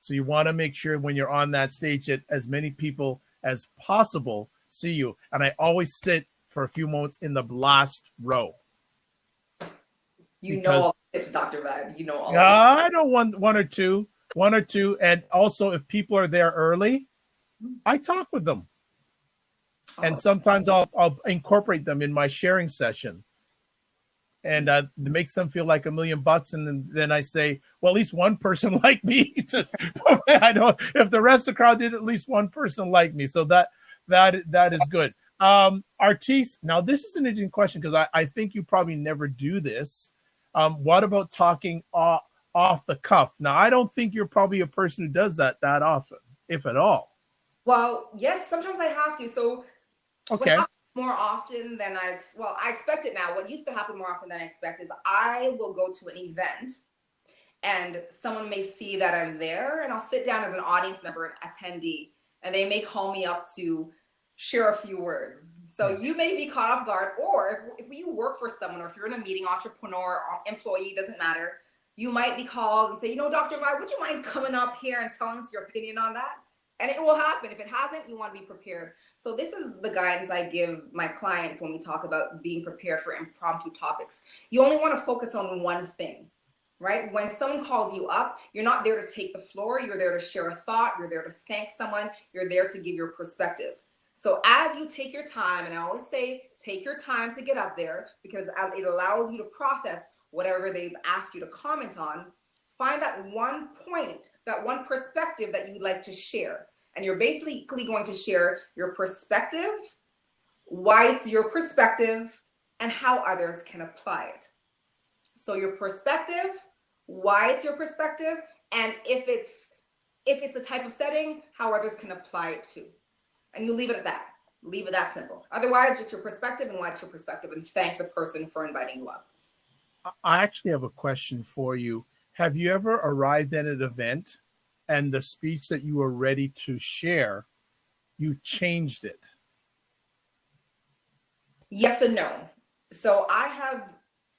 So you want to make sure when you're on that stage that as many people as possible see you. And I always sit for a few moments in the last row. You know all the tips, Dr. Vibe. You know all. I know one or two. And also if people are there early, I talk with them. And sometimes I'll incorporate them in my sharing session. And it makes them feel like $1 million. And then I say, well, at least one person liked me. I know if the rest of the crowd did, at least one person liked me. So that is good. Artis, now this is an interesting question because I think you probably never do this. What about talking off the cuff? Now, I don't think you're probably a person who does that often, if at all. Well, yes, sometimes I have to. So okay. More often than I expect it now. What used to happen more often than I expect is I will go to an event and someone may see that I'm there, and I'll sit down as an audience member, an attendee, and they may call me up to share a few words. So you may be caught off guard, or if you work for someone, or if you're in a meeting, entrepreneur, or employee, doesn't matter, you might be called and say, you know, Dr. Vi, would you mind coming up here and telling us your opinion on that? And it will happen. If it hasn't, you want to be prepared. So this is the guidance I give my clients when we talk about being prepared for impromptu topics. You only want to focus on one thing, right? When someone calls you up, you're not there to take the floor. You're there to share a thought. You're there to thank someone. You're there to give your perspective. So as you take your time, and I always say, take your time to get up there, because it allows you to process whatever they've asked you to comment on. Find that one point, that one perspective that you'd like to share. And you're basically going to share your perspective, why it's your perspective, and how others can apply it. So your perspective, why it's your perspective, and if it's a type of setting, how others can apply it to. And you leave it at that. Leave it that simple. Otherwise, just your perspective and why it's your perspective, and thank the person for inviting you up. I actually have a question for you. Have you ever arrived at an event and the speech that you were ready to share, you changed it? Yes and no. So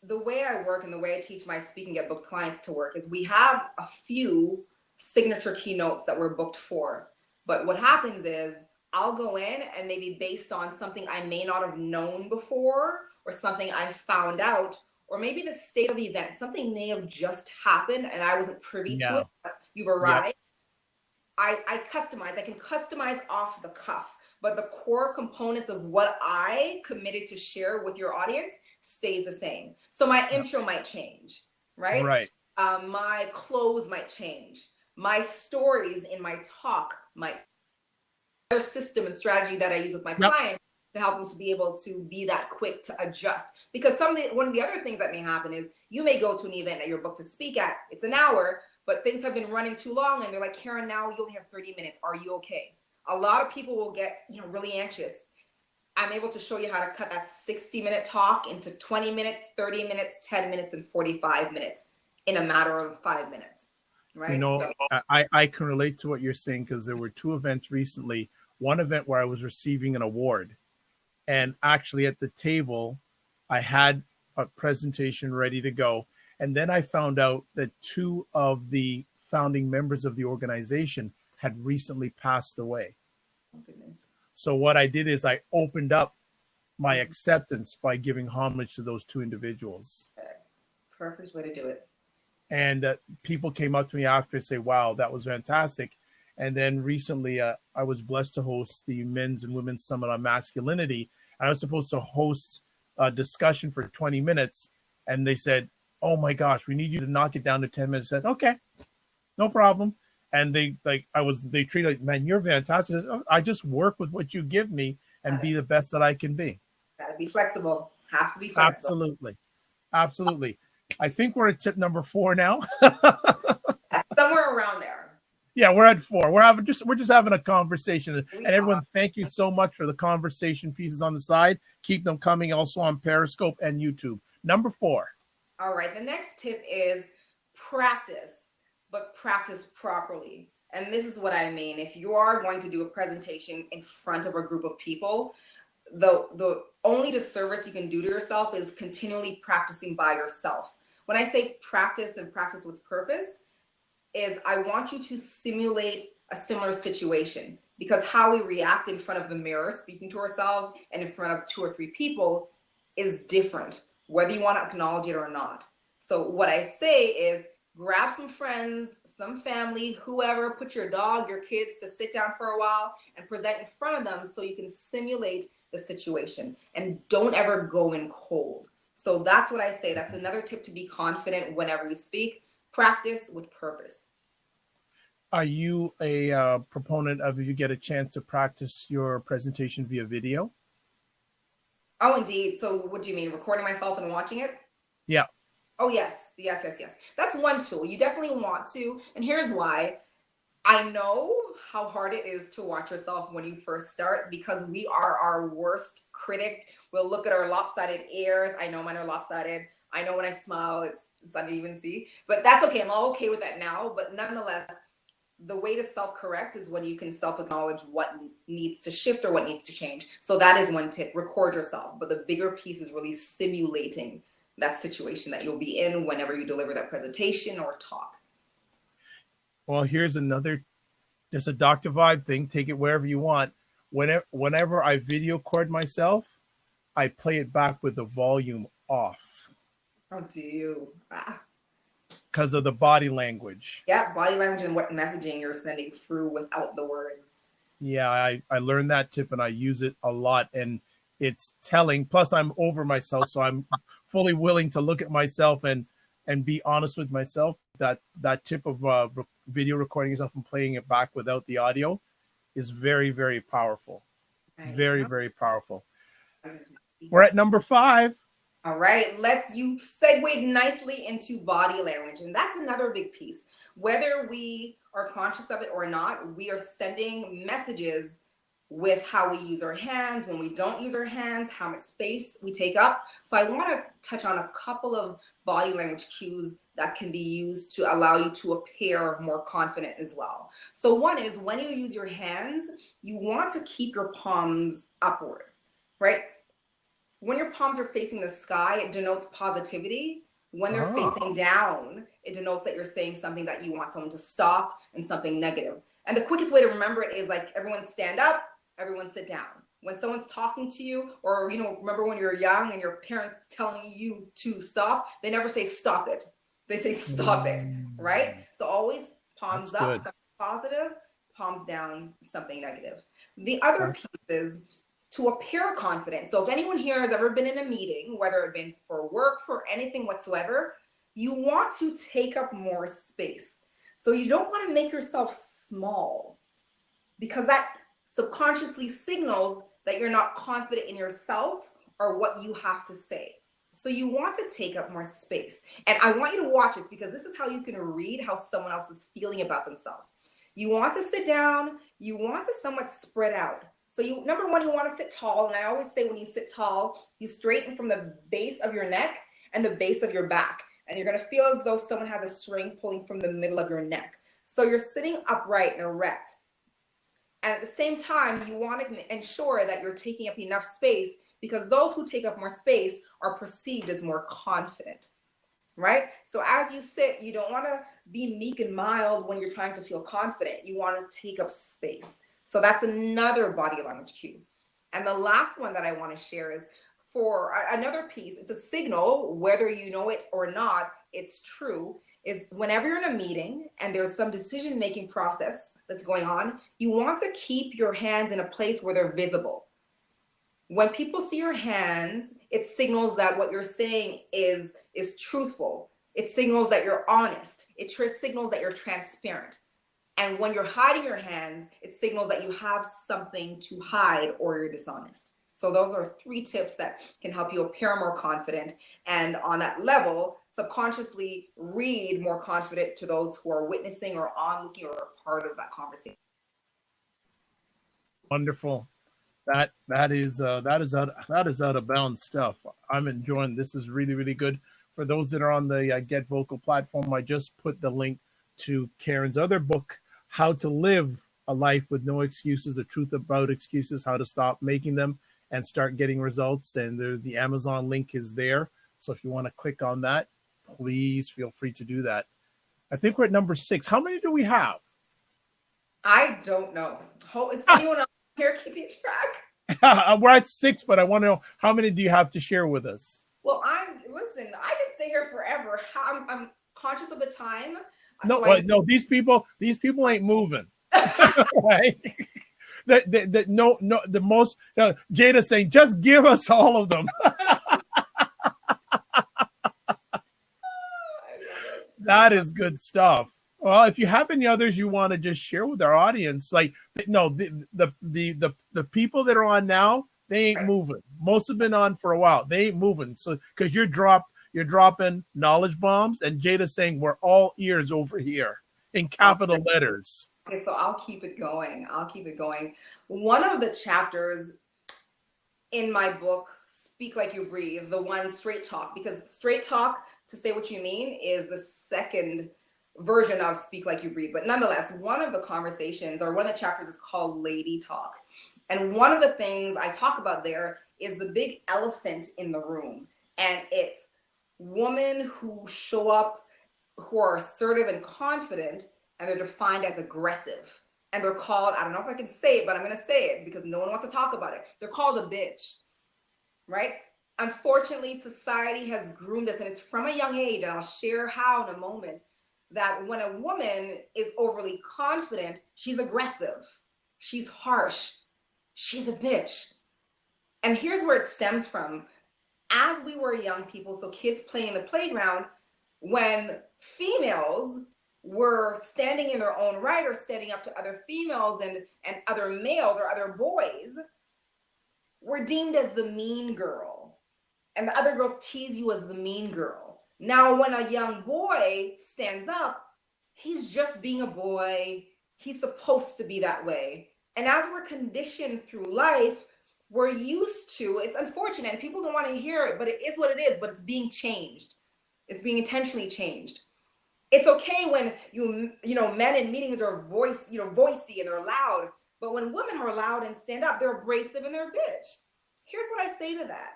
the way I work and the way I teach my speaking get booked clients to work is we have a few signature keynotes that we're booked for. But what happens is I'll go in, and maybe based on something I may not have known before, or something I found out, or maybe the state of the event, something may have just happened and I wasn't privy to it, but you've arrived. Yep. I customize. I can customize off the cuff, but the core components of what I committed to share with your audience stays the same. So my intro might change, right? Right. My clothes might change. My stories in my talk might. Other system and strategy that I use with my clients to help them to be able to be that quick to adjust. Because one of the other things that may happen is you may go to an event that you're booked to speak at. It's an hour, but things have been running too long, and they're like, Karen, now you only have 30 minutes. Are you okay? A lot of people will get really anxious. I'm able to show you how to cut that 60-minute talk into 20 minutes, 30 minutes, 10 minutes, and 45 minutes in a matter of 5 minutes. Right? I can relate to what you're saying, because there were two events recently. One event where I was receiving an award, and actually at the table, I had a presentation ready to go. And then I found out that two of the founding members of the organization had recently passed away. Oh, goodness. So what I did is I opened up my acceptance by giving homage to those two individuals. Perfect way to do it. And people came up to me after and say, wow, that was fantastic. And then recently, I was blessed to host the Men's and Women's Summit on Masculinity. I was supposed to host a discussion for 20 minutes. And they said, oh my gosh, we need you to knock it down to 10 minutes. I said, okay, no problem. And they treated like, man, you're fantastic. I said, I just work with what you give me and be the best that I can be. Gotta be flexible. Have to be flexible. Absolutely. Absolutely. I think we're at tip number 4 now. Somewhere around there. Yeah, we're at 4. We're just having a conversation. And everyone, thank you so much for the conversation pieces on the side. Keep them coming also on Periscope and YouTube. Number 4. All right. The next tip is practice, but practice properly. And this is what I mean. If you are going to do a presentation in front of a group of people, the only disservice you can do to yourself is continually practicing by yourself. When I say practice and practice with purpose, is I want you to simulate a similar situation, because how we react in front of the mirror, speaking to ourselves, and in front of 2 or 3 people is different, whether you want to acknowledge it or not. So what I say is grab some friends, some family, whoever, put your dog, your kids to sit down for a while and present in front of them so you can simulate the situation, and don't ever go in cold. So that's what I say. That's another tip to be confident whenever you speak. Practice with purpose. Are you a proponent of, if you get a chance to practice your presentation via video? Oh, indeed. So what do you mean? Recording myself and watching it? Yeah. Oh, yes. That's one tool. You definitely want to. And here's why. I know how hard it is to watch yourself when you first start, because we are our worst critic. We'll look at our lopsided ears. I know mine are lopsided. I know when I smile, it's uneven, see, but that's okay. I'm all okay with that now. But nonetheless, the way to self-correct is when you can self-acknowledge what needs to shift or what needs to change. So that is one tip: record yourself. But the bigger piece is really simulating that situation that you'll be in whenever you deliver that presentation or talk. Well, here's another, just a Dr. Vibe thing. Take it wherever you want. Whenever I video record myself, I play it back with the volume off How do you? Ah. because of the body language. Yeah, body language and what messaging you're sending through without the words. Yeah, I learned that tip and I use it a lot, and it's telling. Plus, I'm over myself, so I'm fully willing to look at myself and be honest with myself. That tip of video recording yourself and playing it back without the audio is very, very powerful. Right. Very, very powerful. We're at number 5. All right, you segued nicely into body language, and that's another big piece. Whether we are conscious of it or not, we are sending messages with how we use our hands, when we don't use our hands, how much space we take up. So I want to touch on a couple of body language cues that can be used to allow you to appear more confident as well. So one is, when you use your hands, you want to keep your palms upwards, right? When your palms are facing the sky, it denotes positivity. When they're facing down, it denotes that you're saying something that you want someone to stop and something negative. And the quickest way to remember it is like, everyone stand up, everyone sit down. When someone's talking to you, or, remember when you're young and your parents telling you to stop, they never say stop it. They say stop it, right? So always palms up, something positive, palms down, something negative. The other piece is to appear confident. So if anyone here has ever been in a meeting, whether it been for work, for anything whatsoever, you want to take up more space. So you don't want to make yourself small, because that subconsciously signals that you're not confident in yourself or what you have to say. So you want to take up more space. And I want you to watch this, because this is how you can read how someone else is feeling about themselves. You want to sit down, you want to somewhat spread out. So number one, you want to sit tall. And I always say, when you sit tall, you straighten from the base of your neck and the base of your back. And you're going to feel as though someone has a string pulling from the middle of your neck. So you're sitting upright and erect. And at the same time, you want to ensure that you're taking up enough space, because those who take up more space are perceived as more confident, right? So as you sit, you don't want to be meek and mild when you're trying to feel confident. You want to take up space. So that's another body language cue. And the last one that I want to share is for another piece. It's a signal, whether you know it or not, it's true, is whenever you're in a meeting and there's some decision-making process that's going on, you want to keep your hands in a place where they're visible. When people see your hands, it signals that what you're saying is truthful. It signals that you're honest. It signals that you're transparent. And when you're hiding your hands, it signals that you have something to hide or you're dishonest. So those are 3 tips that can help you appear more confident. And on that level, subconsciously read more confident to those who are witnessing or onlooking or a part of that conversation. Wonderful. That is out of bounds stuff. I'm enjoying this. Is really, really good. For those that are on the Get Vocal platform, I just put the link to Karen's other book, How to Live a Life with No Excuses, the truth about excuses, how to stop making them and start getting results. And the Amazon link is there. So if you want to click on that, please feel free to do that. I think we're at number 6. How many do we have? I don't know. Is anyone else here keeping track? We're at 6, but I want to know, how many do you have to share with us? Well, listen, I can stay here forever. I'm conscious of the time. No, no, these people ain't moving. Right? The most Jada saying, just give us all of them. That is good stuff. Well, if you have any others you want to just share with our audience, the people that are on now, they ain't moving. Most have been on for a while. They ain't moving. So because you're dropping knowledge bombs, and Jada saying we're all ears over here in capital letters. Okay, so I'll keep it going. One of the chapters in my book speak like you breathe, the one straight talk, because straight talk to say what you mean is the second version of speak like you breathe. But nonetheless, one of the conversations or one of the chapters is called Lady Talk. And one of the things I talk about there is the big elephant in the room. And it's women who show up, who are assertive and confident, and they're defined as aggressive. And they're called, I don't know if I can say it, but I'm going to say it because no one wants to talk about it. They're called a bitch, right? Unfortunately, society has groomed us, and it's from a young age, and I'll share how in a moment, that when a woman is overly confident, she's aggressive, she's harsh, she's a bitch. And here's where it stems from. As we were young people, so kids playing in the playground, when females were standing in their own right or standing up to other females and other males or other boys, were deemed as the mean girl. And the other girls tease you as the mean girl. Now, when a young boy stands up, he's just being a boy. He's supposed to be that way. And as we're conditioned through life, we're used to, it's unfortunate, and people don't want to hear it, but it is what it is, but it's being changed. It's being intentionally changed. It's okay when men in meetings are voicey and they're loud, but when women are loud and stand up, they're abrasive and they're a bitch. Here's what I say to that.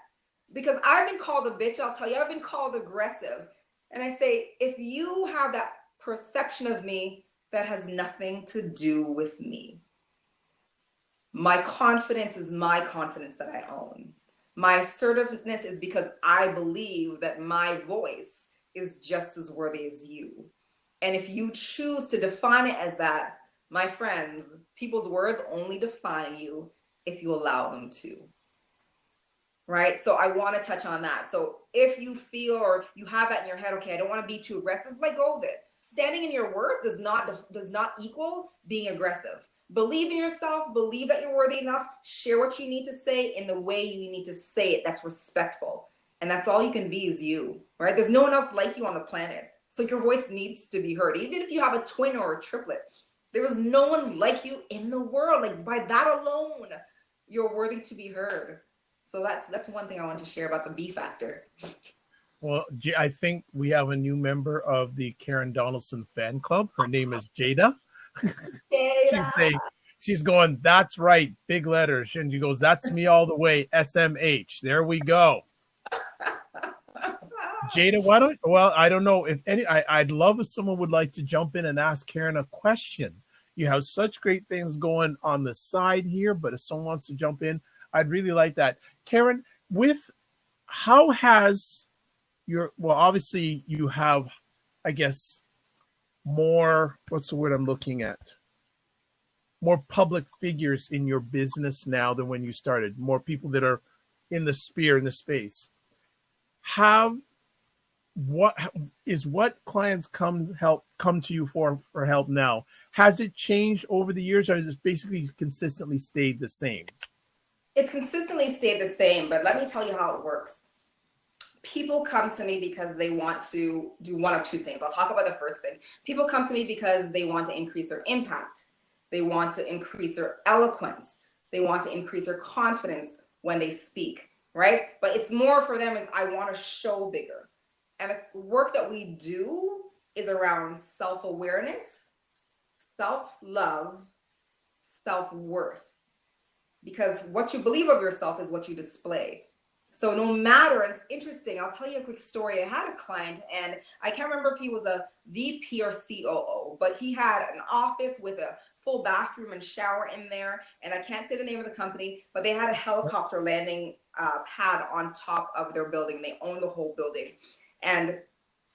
Because I've been called a bitch, I'll tell you, I've been called aggressive. And I say, if you have that perception of me, that has nothing to do with me. My confidence is my confidence that I own. My assertiveness is because I believe that my voice is just as worthy as you. And if you choose to define it as that, my friends, people's words only define you if you allow them to. Right? So I want to touch on that. So if you feel or you have that in your head, okay, I don't want to be too aggressive, let go of it. Standing in your worth does not equal being aggressive. Believe in yourself, believe that you're worthy enough, share what you need to say in the way you need to say it that's respectful. And that's all you can be is you, right? There's no one else like you on the planet. So your voice needs to be heard. Even if you have a twin or a triplet, there is no one like you in the world. Like by that alone, you're worthy to be heard. So that's one thing I want to share about the B factor. Well, I think we have a new member of the Karen Donaldson fan club. Her name is Jada. She's going, that's right, big letters. And she goes, that's me all the way, SMH. There we go. Jada, I don't know if I'd love if someone would like to jump in and ask Karen a question. You have such great things going on the side here, but if someone wants to jump in, I'd really like that. Karen, how has obviously you have, I guess, more, what's the word I'm looking at? More public figures in your business now than when you started, more people that are in the space. What clients come to you for help now? Has it changed over the years, or has it basically consistently stayed the same? It's consistently stayed the same, but let me tell you how it works. People come to me because they want to do one of two things. I'll talk about the first thing. People come to me because they want to increase their impact. They want to increase their eloquence. They want to increase their confidence when they speak, right? But it's more for them is I want to show bigger. And the work that we do is around self-awareness, self-love, self-worth. Because what you believe of yourself is what you display. So no matter, and it's interesting, I'll tell you a quick story. I had a client, and I can't remember if he was a VP or COO, but he had an office with a full bathroom and shower in there. And I can't say the name of the company, but they had a helicopter landing pad on top of their building. They owned the whole building. And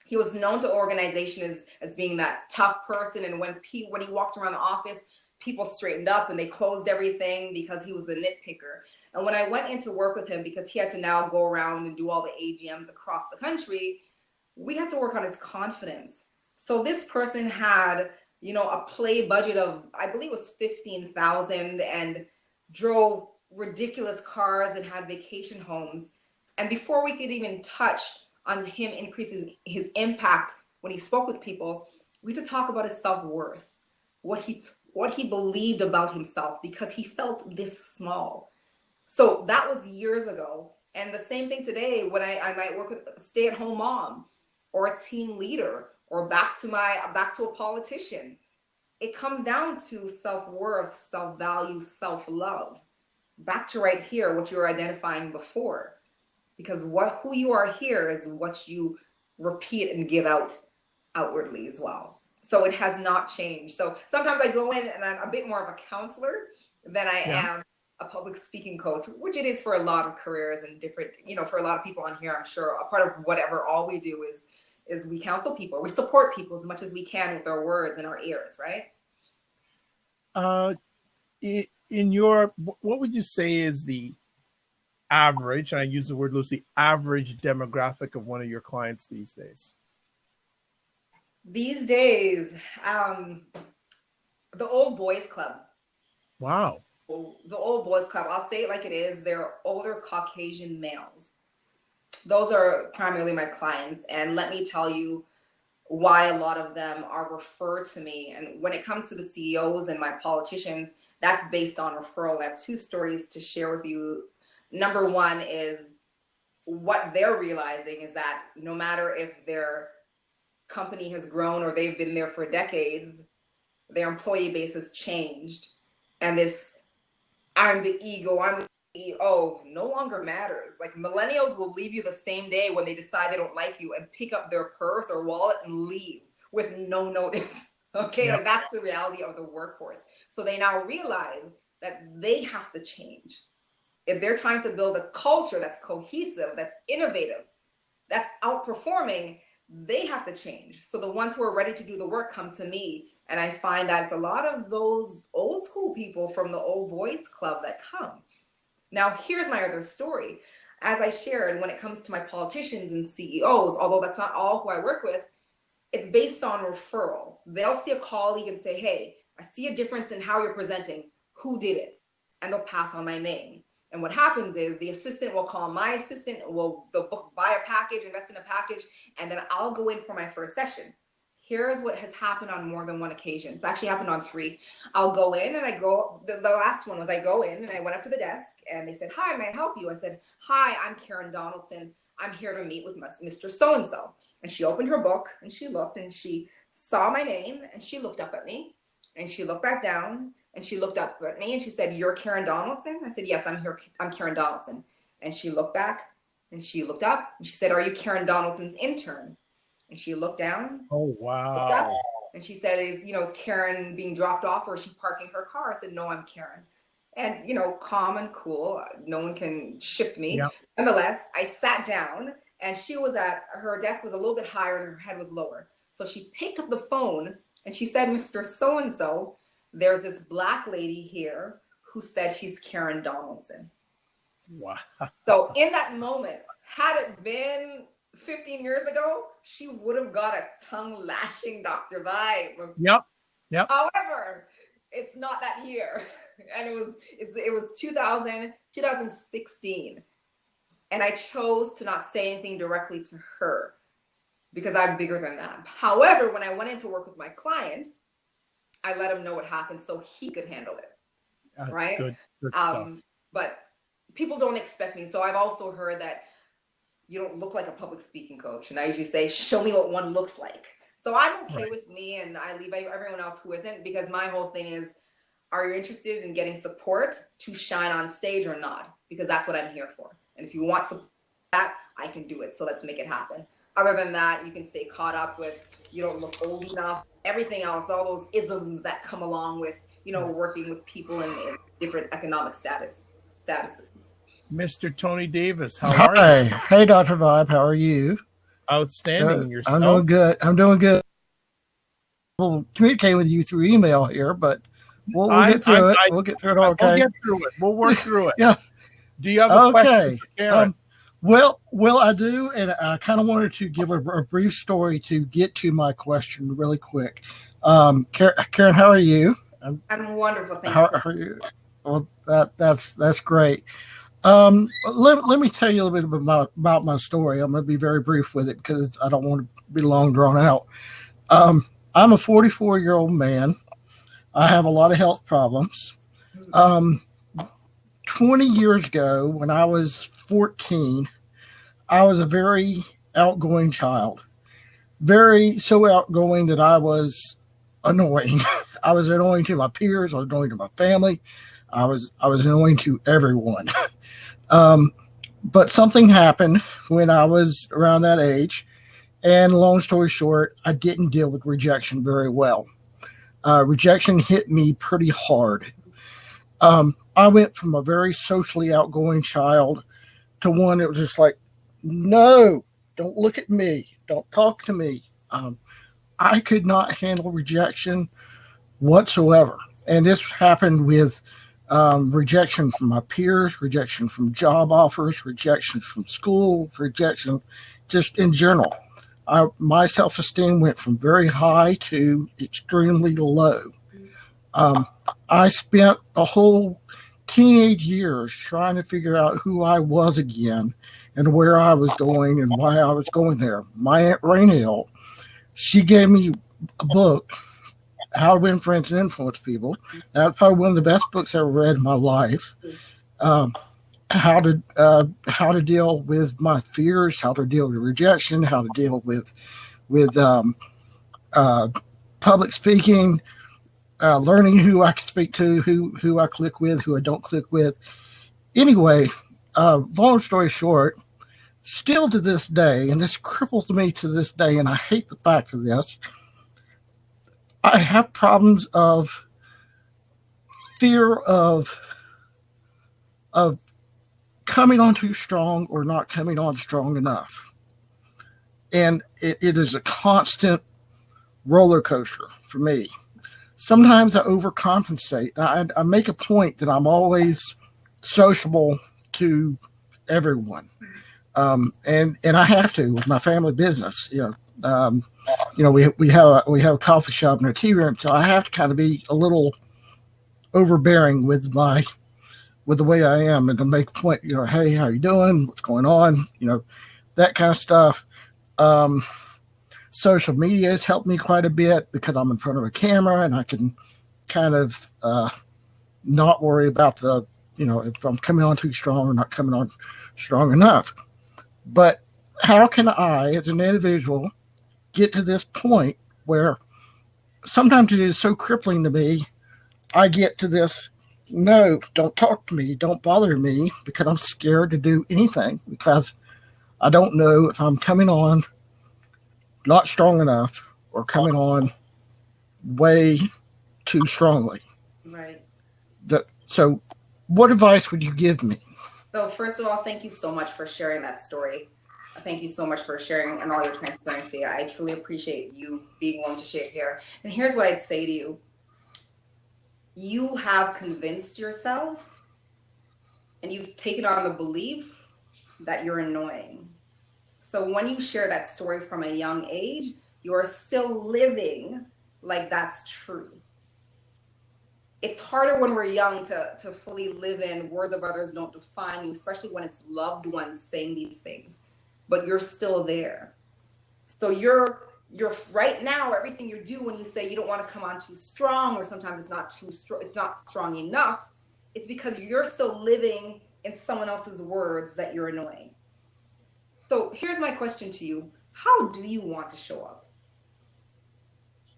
he was known to organization as being that tough person. And when he walked around the office, people straightened up and they closed everything because he was the nitpicker. And when I went in to work with him, because he had to now go around and do all the AGMs across the country, we had to work on his confidence. So this person had, a play budget of, I believe it was 15,000, and drove ridiculous cars and had vacation homes. And before we could even touch on him increasing his impact when he spoke with people, we had to talk about his self-worth, what he believed about himself, because he felt this small. So that was years ago. And the same thing today when I might work with a stay-at-home mom or a team leader or back to a politician. It comes down to self-worth, self-value, self-love. Back to right here, what you were identifying before. Because who you are here is what you repeat and give out outwardly as well. So it has not changed. So sometimes I go in and I'm a bit more of a counselor than I am a public speaking coach, which it is for a lot of careers and different, for a lot of people on here, I'm sure a part of whatever all we do is we counsel people. We support people as much as we can with our words and our ears, right? What would you say is the average, and I use the word loosely, average demographic of one of your clients these days? These days, the old boys club. Wow. The old boys club, I'll say it like it is, they're older Caucasian males. Those are primarily my clients. And let me tell you why a lot of them are referred to me. And when it comes to the CEOs and my politicians, that's based on referral. I have 2 stories to share with you. Number one is what they're realizing is that no matter if their company has grown or they've been there for decades, their employee base has changed. And this I'm the ego, I'm the CEO no longer matters. Like millennials will leave you the same day when they decide they don't like you and pick up their purse or wallet and leave with no notice. Okay, Like that's the reality of the workforce. So they now realize that they have to change. If they're trying to build a culture that's cohesive, that's innovative, that's outperforming, they have to change. So the ones who are ready to do the work come to me. And I find that it's a lot of those old school people from the old boys club that come. Now, here's my other story. As I shared, when it comes to my politicians and CEOs, although that's not all who I work with, it's based on referral. They'll see a colleague and say, hey, I see a difference in how you're presenting. Who did it? And they'll pass on my name. And what happens is the assistant will call my assistant, they'll buy a package, invest in a package, and then I'll go in for my first session. Here's what has happened on more than one occasion. It's actually happened on 3. I'll go in and the last one was I go in and I went up to the desk and they said, hi, may I help you? I said, hi, I'm Karen Donaldson. I'm here to meet with Mr. So-and-so. And she opened her book and she looked and she saw my name and she looked up at me and she looked back down and she looked up at me and she said, you're Karen Donaldson? I said, yes, I'm here. I'm Karen Donaldson. And she looked back and she looked up and she said, are you Karen Donaldson's intern? And she looked down. Oh, wow. Looked up, and she said, is Karen being dropped off or is she parking her car? I said, no, I'm Karen. And, calm and cool. No one can shift me. Yep. Nonetheless, I sat down and her desk was a little bit higher and her head was lower. So she picked up the phone and she said, Mr. So-and-so, there's this Black lady here who said she's Karen Donaldson. Wow. So in that moment, had it been 15 years ago, she would have got a tongue lashing Dr. Vibe. Yep. However, it's not that year. And it was 2016. And I chose to not say anything directly to her because I'm bigger than that. However, when I went in to work with my client, I let him know what happened so he could handle it. Right? Good stuff. But people don't expect me. So I've also heard that you don't look like a public speaking coach. And I usually say, show me what one looks like. So I'm okay with me and I leave everyone else who isn't, because my whole thing is, are you interested in getting support to shine on stage or not? Because that's what I'm here for. And if you want support, that I can do it. So let's make it happen. Other than that, you can stay caught up with, you don't look old enough, everything else, all those isms that come along with, working with people in different economic statuses. Mr. Tony Davis, how are you? Hey, Dr. Vibe, how are you? Outstanding. Yourself? I'm doing good. We'll communicate with you through email here, but we'll get through it. We'll get through it all okay. We'll get through it. We'll work through it. Yes. Do you have a question for Karen? Well, I do, and I kind of wanted to give a brief story to get to my question really quick. Karen, how are you? I'm wonderful, thank you. How are you? Well, that's great. Let me tell you a little bit about my story. I'm going to be very brief with it because I don't want to be long drawn out. I'm a 44-year-old man. I have a lot of health problems. 20 years ago, when I was 14, I was a very outgoing child. Very so outgoing that I was annoying. I was annoying to my peers. I was annoying to my family. I was annoying to everyone. Um, but something happened when I was around that age, and long story short, I didn't deal with rejection very well. Rejection hit me pretty hard. I went from a very socially outgoing child to one that was just like, no, don't look at me, don't talk to me. I could not handle rejection whatsoever. And this happened with rejection from my peers, rejection from job offers, rejection from school, rejection just in general. My self esteem went from very high to extremely low. Um, I spent a whole teenage years trying to figure out who I was again and where I was going and why I was going there. My Aunt Rainhill, she gave me a book, How to Win Friends and Influence People. That's probably one of the best books I ever read in my life. Um, how to deal with my fears, how to deal with rejection, how to deal with uh, public speaking, learning who I can speak to, who I click with, who I don't click with. Anyway, long story short, still to this day, and this cripples me to this day, and I hate the fact of this, I have problems of fear of coming on too strong or not coming on strong enough. And it is a constant roller coaster for me. Sometimes I overcompensate. I make a point that I'm always sociable to everyone, and I have to with my family business. We have a coffee shop and a tea room, so I have to kind of be a little overbearing with the way I am, and to make a point. Hey, how you doing? What's going on? That kind of stuff. Um, Social media has helped me quite a bit because I'm in front of a camera and I can kind of not worry about if I'm coming on too strong or not coming on strong enough. But how can I, as an individual, get to this point where sometimes it is so crippling to me, I get to this, no, don't talk to me, don't bother me, because I'm scared to do anything because I don't know if I'm coming on not strong enough or coming on way too strongly. Right. So what advice would you give me? So first of all, thank you so much for sharing that story. Thank you so much for sharing and all your transparency. I truly appreciate you being willing to share here. And here's what I'd say to you. You have convinced yourself and you've taken on the belief that you're annoying. So when you share that story from a young age, you are still living like that's true. It's harder when we're young to fully live in words of others don't define you, especially when it's loved ones saying these things, but you're still there. So you're right now, everything you do when you say you don't want to come on too strong, or sometimes it's not it's not strong enough, it's because you're still living in someone else's words that you're annoying. So here's my question to you. How do you want to show up?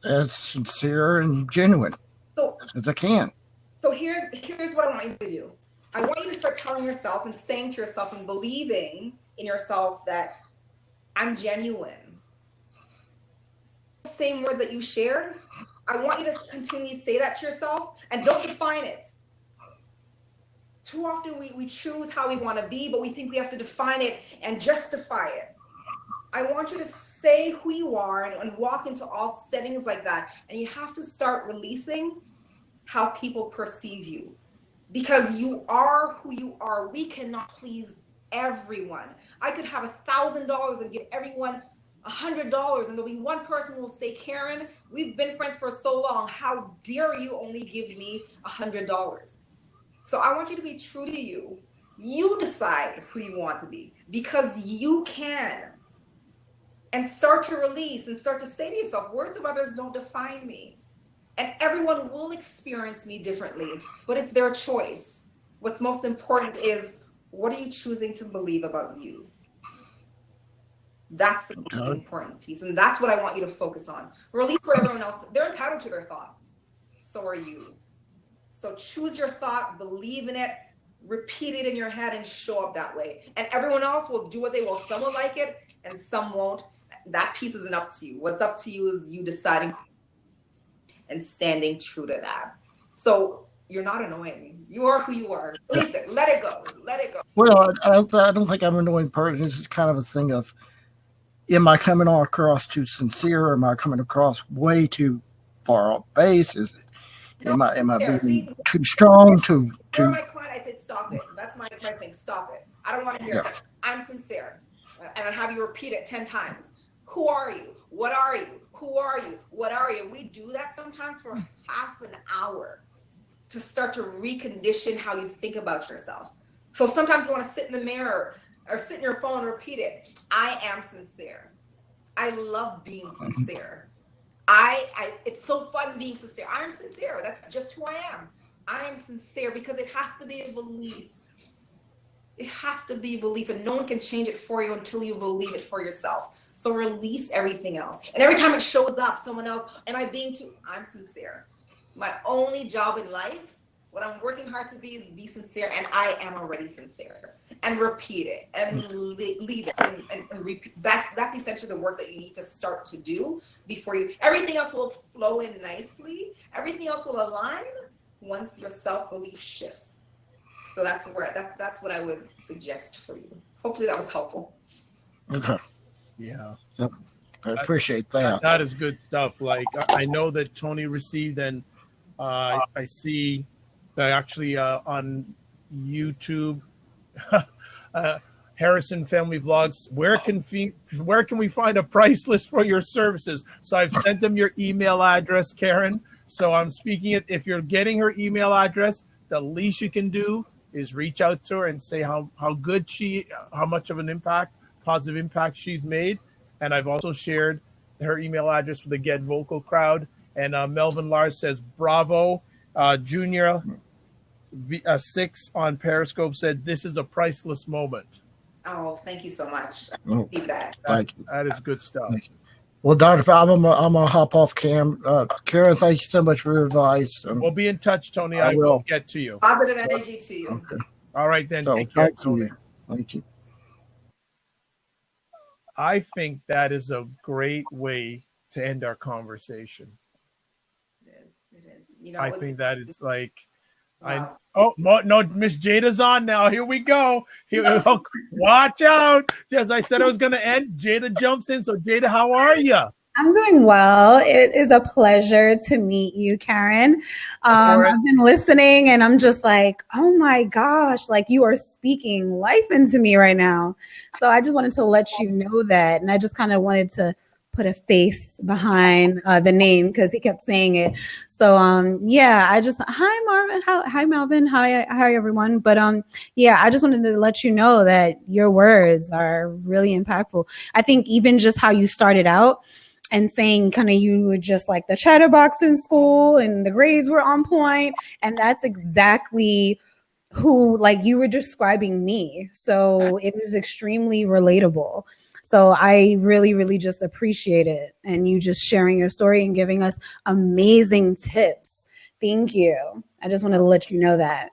As sincere and genuine So as I can. so here's what I want you to do. I want you to start telling yourself and saying to yourself and believing in yourself that I'm genuine. Same words that you shared. I want you to continually say that to yourself and don't define it. Too often we choose how we want to be, but we think we have to define it and justify it. I want you to say who you are and walk into all settings like that. And you have to start releasing how people perceive you. Because you are who you are. We cannot please everyone. I could have $1,000 and give everyone $100, and there'll be one person who will say, Karen, we've been friends for so long. How dare you only give me $100? So I want you to be true to you. You decide who you want to be because you can. And start to release and start to say to yourself, words of others don't define me. And everyone will experience me differently, but it's their choice. What's most important is, what are you choosing to believe about you? That's the most important piece. And that's what I want you to focus on. Release what everyone else, they're entitled to their thought. So are you. So choose your thought, believe in it, repeat it in your head, and show up that way. And everyone else will do what they will. Some will like it and some won't. That piece isn't up to you. What's up to you is you deciding and standing true to that. So you're not annoying. You are who you are. Release it. Let it go. Let it go. Well, I don't think I'm an annoying person. It's just kind of a thing of, am I coming across too sincere? Or am I coming across way too far off base? Is it? Am I being too strong? Too? For my client, I say stop it. That's my thing. Stop it. I don't want to hear it. I'm sincere, and I have you repeat it 10 times. Who are you? What are you? Who are you? What are you? And we do that sometimes for half an hour to start to recondition how you think about yourself. So sometimes you want to sit in the mirror or sit in your phone and repeat it. I am sincere. I love being sincere. It's so fun being sincere. I'm sincere. That's just who I am. I am sincere because it has to be a belief. It has to be a belief, and no one can change it for you until you believe it for yourself. So release everything else. And every time it shows up, someone else, am I being too? I'm sincere. My only job in life, what I'm working hard to be, is be sincere, and I am already sincere. And repeat it and leave it and repeat. That's essentially the work that you need to start to do before you. Everything else will flow in nicely. Everything else will align once your self-belief shifts. So that's what I would suggest for you. Hopefully that was helpful. Okay. Yeah. So, I appreciate that. That is good stuff. Like, I know that Tony received, and I see that actually on YouTube, Harrison Family Vlogs, where can we find a price list for your services? So I've sent them your email address, Karen. So I'm speaking it. If you're getting her email address, the least you can do is reach out to her and say how much of an positive impact she's made. And I've also shared her email address with the Get Vocal crowd. And Melvin Lars says, bravo. Junior 6 on Periscope said, this is a priceless moment. Oh, thank you so much. I received that. Thank you. That is good stuff. Well, Dr. Bob, I'm gonna hop off cam. Karen, thank you so much for your advice. We'll be in touch, Tony. I will get to you. Positive energy to you. Okay. All right, then. So, take care, Tony. Thank you. I think that is a great way to end our conversation. It is. You know, I think that is like, wow. No, Miss Jada's on now. Here we go. Watch out. As I said I was going to end, Jada jumps in. So, Jada, how are you? I'm doing well. It is a pleasure to meet you, Karen. I've been listening and I'm just like, oh my gosh, like you are speaking life into me right now. So I just wanted to let you know that. And I just kind of wanted to put a face behind the name because he kept saying it. So hi Marvin, hi Melvin, hi everyone. But I just wanted to let you know that your words are really impactful. I think even just how you started out and saying kind of you were just like the chatterbox in school and the grades were on point, and that's exactly who like you were describing me. So it was extremely relatable. So I really, really just appreciate it. And you just sharing your story and giving us amazing tips. Thank you. I just wanted to let you know that.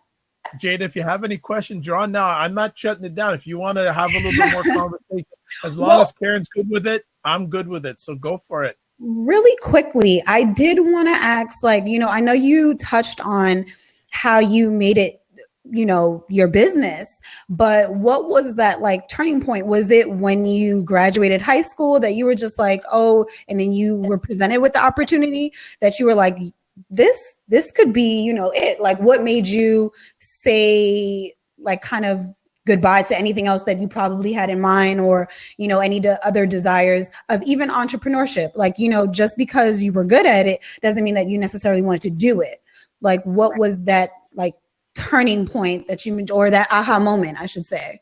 Jada, if you have any questions, you're on now. I'm not shutting it down. If you want to have a little bit more conversation, as long as Karen's good with it, I'm good with it. So go for it. Really quickly, I did want to ask, I know you touched on how you made it, your business, but what was that like turning point? Was it when you graduated high school that you were just like, oh, and then you were presented with the opportunity that you were like, this could be, it? Like, what made you say like kind of goodbye to anything else that you probably had in mind, or, any other desires of even entrepreneurship? Like, just because you were good at it doesn't mean that you necessarily wanted to do it. Like, what was that like turning point that or that aha moment, I should say?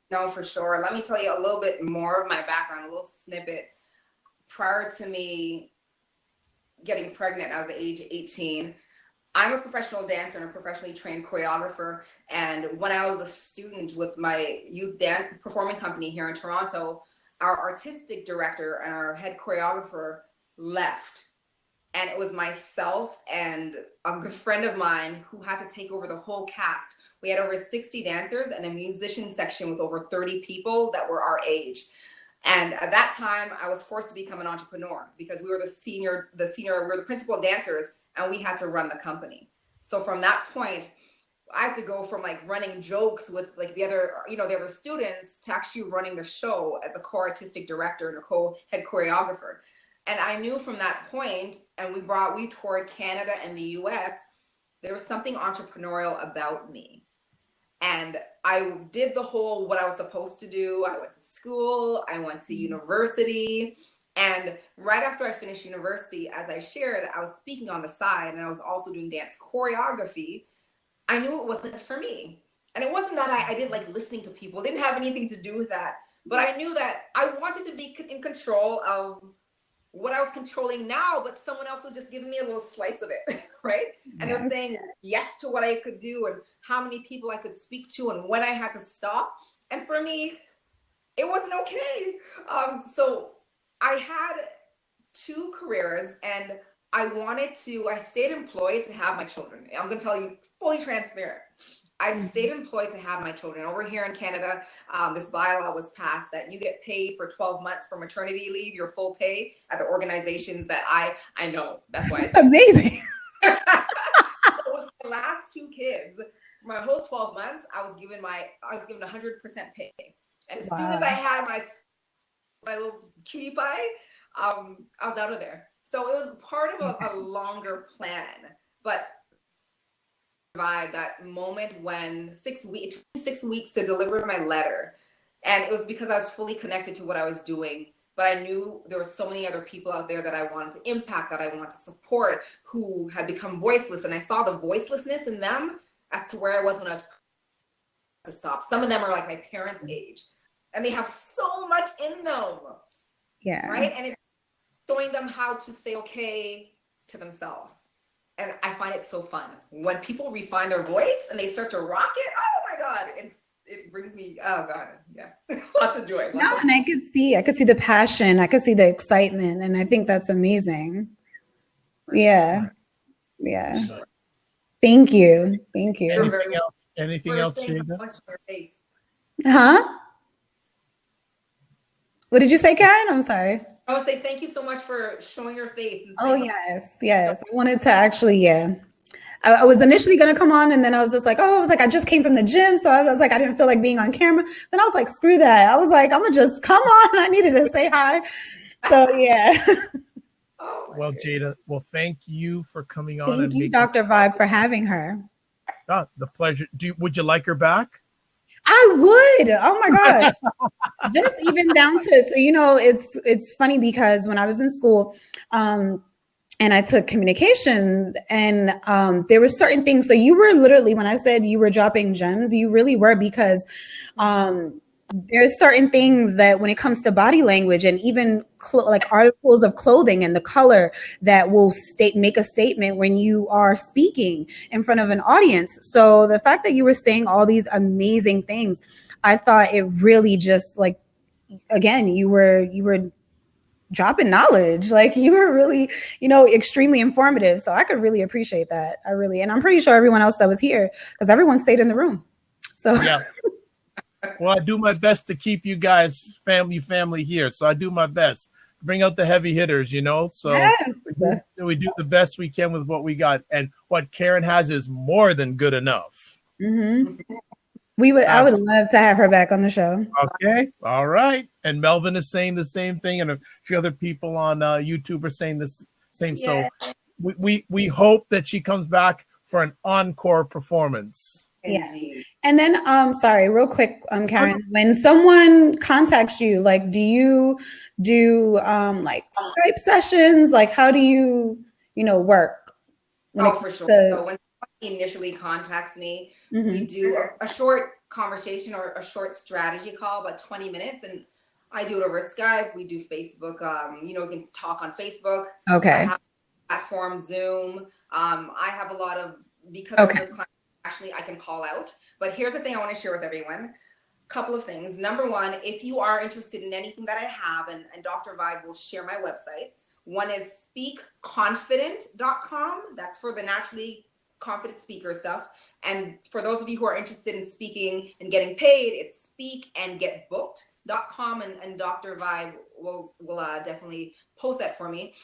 No, for sure. Let me tell you a little bit more of my background, a little snippet. Prior to me getting pregnant, I was at age 18. I'm a professional dancer and a professionally trained choreographer. And when I was a student with my youth dance performing company here in Toronto, our artistic director and our head choreographer left. And it was myself and a good friend of mine who had to take over the whole cast. We had over 60 dancers and a musician section with over 30 people that were our age. And at that time, I was forced to become an entrepreneur because we were we were the principal dancers, and we had to run the company. So from that point, I had to go from like running jokes with like the other students to actually running the show as a co-artistic director and a co-head choreographer. And I knew from that point, and we toured Canada and the US, there was something entrepreneurial about me. And I did the whole what I was supposed to do. I went to school, I went to university. And right after I finished university, as I shared, I was speaking on the side and I was also doing dance choreography. I knew it wasn't for me. And it wasn't that I didn't like listening to people. It didn't have anything to do with that. But I knew that I wanted to be in control of what I was controlling now, but someone else was just giving me a little slice of it, right? And they're saying yes to what I could do and how many people I could speak to and when I had to stop. And for me, it wasn't okay. So I had 2 careers and I stayed employed to have my children. I'm going to tell you fully transparent. I stayed employed to have my children. Over here in Canada, this bylaw was passed that you get paid for 12 months for maternity leave, your full pay at the organizations that I know. That's why it's amazing. So with my last 2 kids, my whole 12 months, I was given 100% pay. And as soon as I had my little cutie pie, I was out of there. So it was part of a longer plan, but survived that moment when 6 weeks to deliver my letter. And it was because I was fully connected to what I was doing, but I knew there were so many other people out there that I wanted to impact, that I wanted to support, who had become voiceless. And I saw the voicelessness in them as to where I was when I was to stop. Some of them are like my parents' age and they have so much in them. Yeah. Right. And it's showing them how to say okay to themselves. And I find it so fun when people refine their voice and they start to rock it. Oh my God. It brings me, oh God. Yeah. Lots of joy. No, and I could see the passion. I could see the excitement. And I think that's amazing. Yeah. Yeah. Thank you. Thank you. Anything else? Huh? What did you say, Karen? I'm sorry. I would say thank you so much for showing your face. And yes. I wanted to actually, I was initially going to come on and then I was just like, I just came from the gym. So I was like, I didn't feel like being on camera. Then I was like, screw that. I was like, I'm going to just come on. I needed to say hi. So, yeah. Well, Jada, thank you for coming on. Thank you, Dr. Vibe, for having her. The pleasure. Would you like her back? I would. Oh my gosh. Just even down to, so, it's funny because when I was in school, and I took communications and there were certain things. So you were literally, when I said you were dropping gems, you really were, because there's certain things that when it comes to body language and even like articles of clothing and the color that will make a statement when you are speaking in front of an audience. So the fact that you were saying all these amazing things, I thought it really just like, again, you were dropping knowledge. Like you were really, extremely informative. So I could really appreciate that. And I'm pretty sure everyone else that was here, because everyone stayed in the room. So yeah. Well, I do my best to keep you guys family here. So I do my best to bring out the heavy hitters, So yes. we do the best we can with what we got. And what Karen has is more than good enough. Mm-hmm. I would love to have her back on the show. Okay. All right. And Melvin is saying the same thing. And a few other people on YouTube are saying the same. Yeah. So we hope that she comes back for an encore performance. Yeah. And then, sorry, real quick, Karen, when someone contacts you, like, do you do, like Skype sessions? Like, how do you, work? For sure. So when somebody initially contacts me, we do a short conversation or a short strategy call, about 20 minutes. And I do it over Skype. We do Facebook. We can talk on Facebook. Okay. Platform, Zoom. I have a lot of, because Okay. of clients, actually I can call out. But here's the thing I want to share with everyone. Couple of things. Number one, if you are interested in anything that I have, and Dr. Vibe will share my websites. One is speakconfident.com. That's for the naturally confident speaker stuff. And for those of you who are interested in speaking and getting paid, it's speakandgetbooked.com. And Dr. Vibe will definitely post that for me.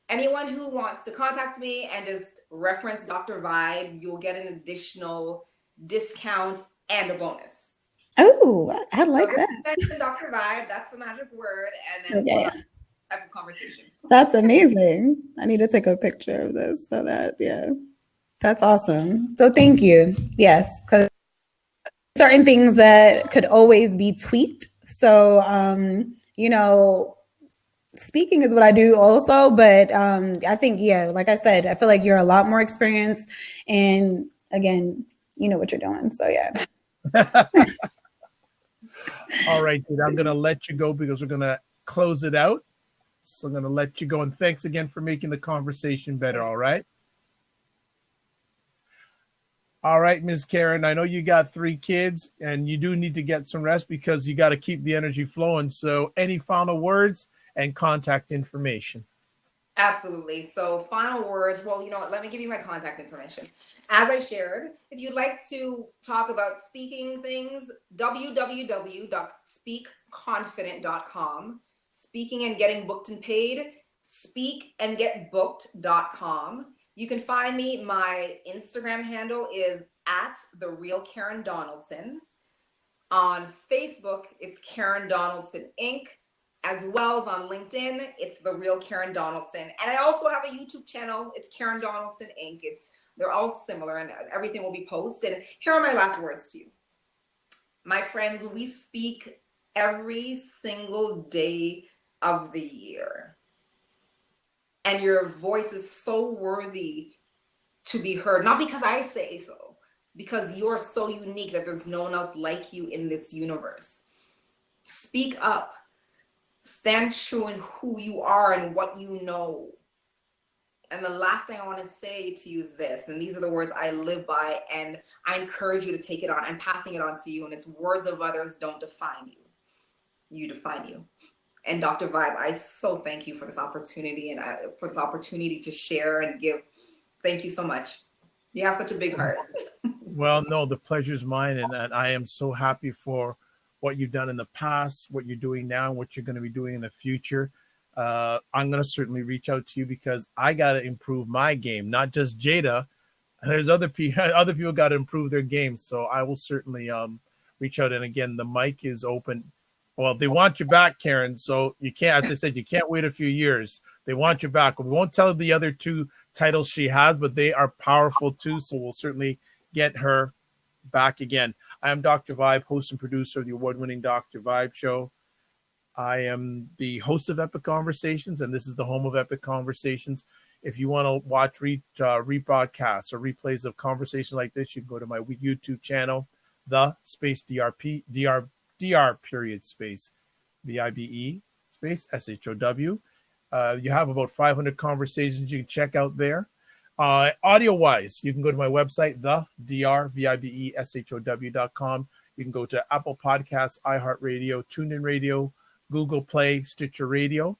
Anyone who wants to contact me and just reference Dr. Vibe, you'll get an additional discount and a bonus. Oh, I like that. Mention Dr. Vibe, that's the magic word, and then Okay. we'll have a type of conversation. That's amazing. I need to take a picture of this so that, yeah, that's awesome. So thank you. Yes, because certain things that could always be tweaked. So, you know, speaking is what I do also, but I think, yeah, like I said, I feel like you're a lot more experienced, and again, you know what you're doing. So yeah. All right, dude, I'm going to let you go because we're going to close it out. So I'm going to let you go. And thanks again for making the conversation better. All right. All right, Ms. Karen, I know you got 3 kids and you do need to get some rest because you got to keep the energy flowing. So any final words and contact information? Absolutely. So final words. Well, you know what? Let me give you my contact information. As I shared, if you'd like to talk about speaking things, www.speakconfident.com. Speaking and getting booked and paid, speakandgetbooked.com. You can find me. My Instagram handle is @TheRealKaren Donaldson. On Facebook, it's Karen Donaldson Inc. As well as on LinkedIn, it's The Real Karen Donaldson. And I also have a YouTube channel. It's Karen Donaldson Inc. They're all similar, and everything will be posted. And here are my last words to you. My friends, we speak every single day of the year. And your voice is so worthy to be heard. Not because I say so, because you're so unique that there's no one else like you in this universe. Speak up. Stand true in who you are and what you know. And the last thing I want to say to you is this, and these are the words I live by, and I encourage you to take it on. I'm passing it on to you, and it's words of others don't define you. You define you. And Dr. Vibe, I so thank you for this opportunity, and for this opportunity to share and give. Thank you so much. You have such a big heart. Well, no, the pleasure's mine, and I am so happy for what you've done in the past, what you're doing now, and what you're going to be doing in the future. I'm going to certainly reach out to you because I got to improve my game, not just Jada. There's other people got to improve their game. So I will certainly reach out. And again, the mic is open. Well, they want you back, Karen. So you can't, as I said, you can't wait a few years. They want you back. We won't tell the other 2 titles she has, but they are powerful too. So we'll certainly get her back again. I am Dr. Vibe, host and producer of the award-winning Dr. Vibe Show. I am the host of Epic Conversations, and this is the home of Epic Conversations. If you want to watch rebroadcasts or replays of conversations like this, you can go to my YouTube channel, the space DRP, DR period space, VIBE space SHOW. You have about 500 conversations you can check out there. Audio-wise, you can go to my website, the drvibeshow.com. You can go to Apple Podcasts, iHeartRadio, TuneIn Radio, Google Play, Stitcher Radio.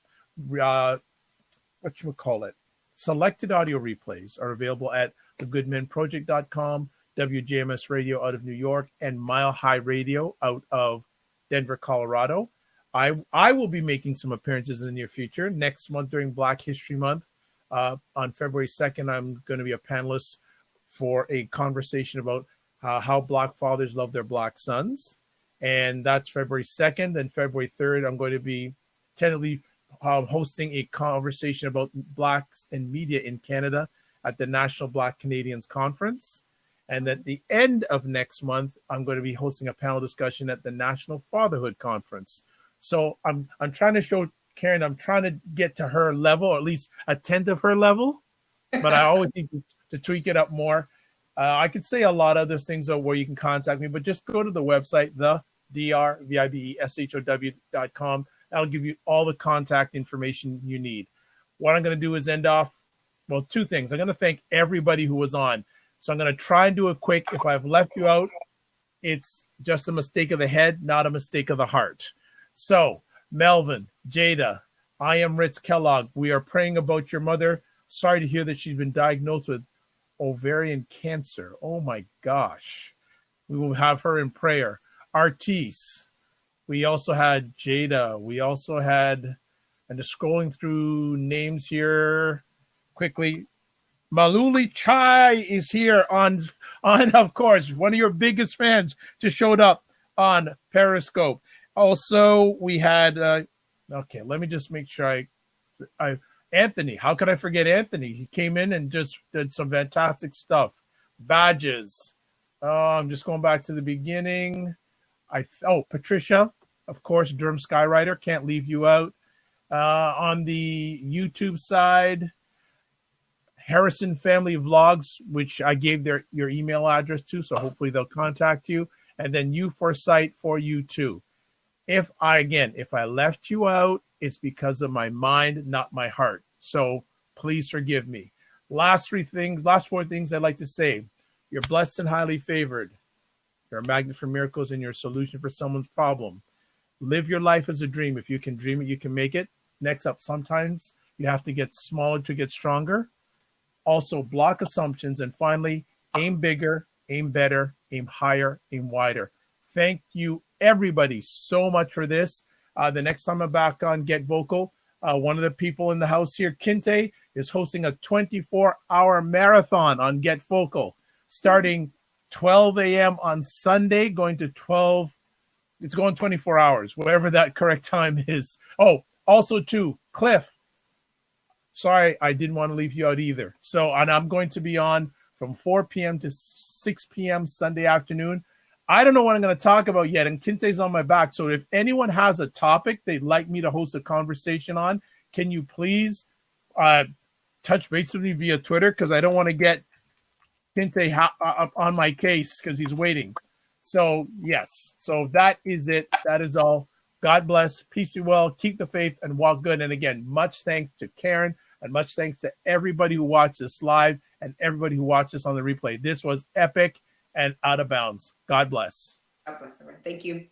Selected audio replays are available at thegoodmenproject.com, WJMS Radio out of New York, and Mile High Radio out of Denver, Colorado. I will be making some appearances in the near future. Next month during Black History Month, on February 2nd, I'm going to be a panelist for a conversation about how Black fathers love their Black sons. And that's February 2nd. Then February 3rd, I'm going to be tentatively hosting a conversation about Blacks in media in Canada at the National Black Canadians Conference. And at the end of next month, I'm going to be hosting a panel discussion at the National Fatherhood Conference. So I'm trying to show Karen, I'm trying to get to her level, or at least attend to her level, but I always need to tweak it up more. I could say a lot of other things where you can contact me, but just go to the website, the drvibeshow.com. That'll give you all the contact information you need. What I'm going to do is end off well, two things. I'm going to thank everybody who was on. So I'm going to try and do it quick. If I've left you out, it's just a mistake of the head, not a mistake of the heart. So, Melvin, Jada, I am Ritz Kellogg. We are praying about your mother. Sorry to hear that she's been diagnosed with ovarian cancer. Oh my gosh. We will have her in prayer. Artis. We also had Jada. We also had, and just scrolling through names here quickly. Maluli Chai is here on of course, one of your biggest fans just showed up on Periscope. Also, we had, okay, let me just make sure Anthony, how could I forget Anthony? He came in and just did some fantastic stuff. Badges. I'm just going back to the beginning. Patricia, of course, Durham Skywriter, can't leave you out. On the YouTube side, Harrison Family Vlogs, which I gave your email address to, so hopefully they'll contact you. And then you Foresight for you too. If I left you out, it's because of my mind, not my heart. So please forgive me. Last four things I'd like to say. You're blessed and highly favored. You're a magnet for miracles and you're a solution for someone's problem. Live your life as a dream. If you can dream it, you can make it. Next up, sometimes you have to get smaller to get stronger. Also, block assumptions. And finally, aim bigger, aim better, aim higher, aim wider. Thank you, everybody, so much for this. The next time I'm back on Get Vocal, one of the people in the house here, Kinte, is hosting a 24-hour marathon on Get Vocal, starting 12 a.m. on Sunday, going to 12. It's going 24 hours, whatever that correct time is. Oh, also, too, Cliff. Sorry, I didn't want to leave you out either. So, and I'm going to be on from 4 p.m. to 6 p.m. Sunday afternoon. I don't know what I'm going to talk about yet, and Kinte's on my back. So if anyone has a topic they'd like me to host a conversation on, can you please touch base with me via Twitter? Because I don't want to get Kinte on my case because he's waiting. So, yes. So that is it. That is all. God bless. Peace be well. Keep the faith and walk good. And again, much thanks to Karen and much thanks to everybody who watched this live and everybody who watched this on the replay. This was epic and out of bounds. God bless. God bless everyone. Thank you.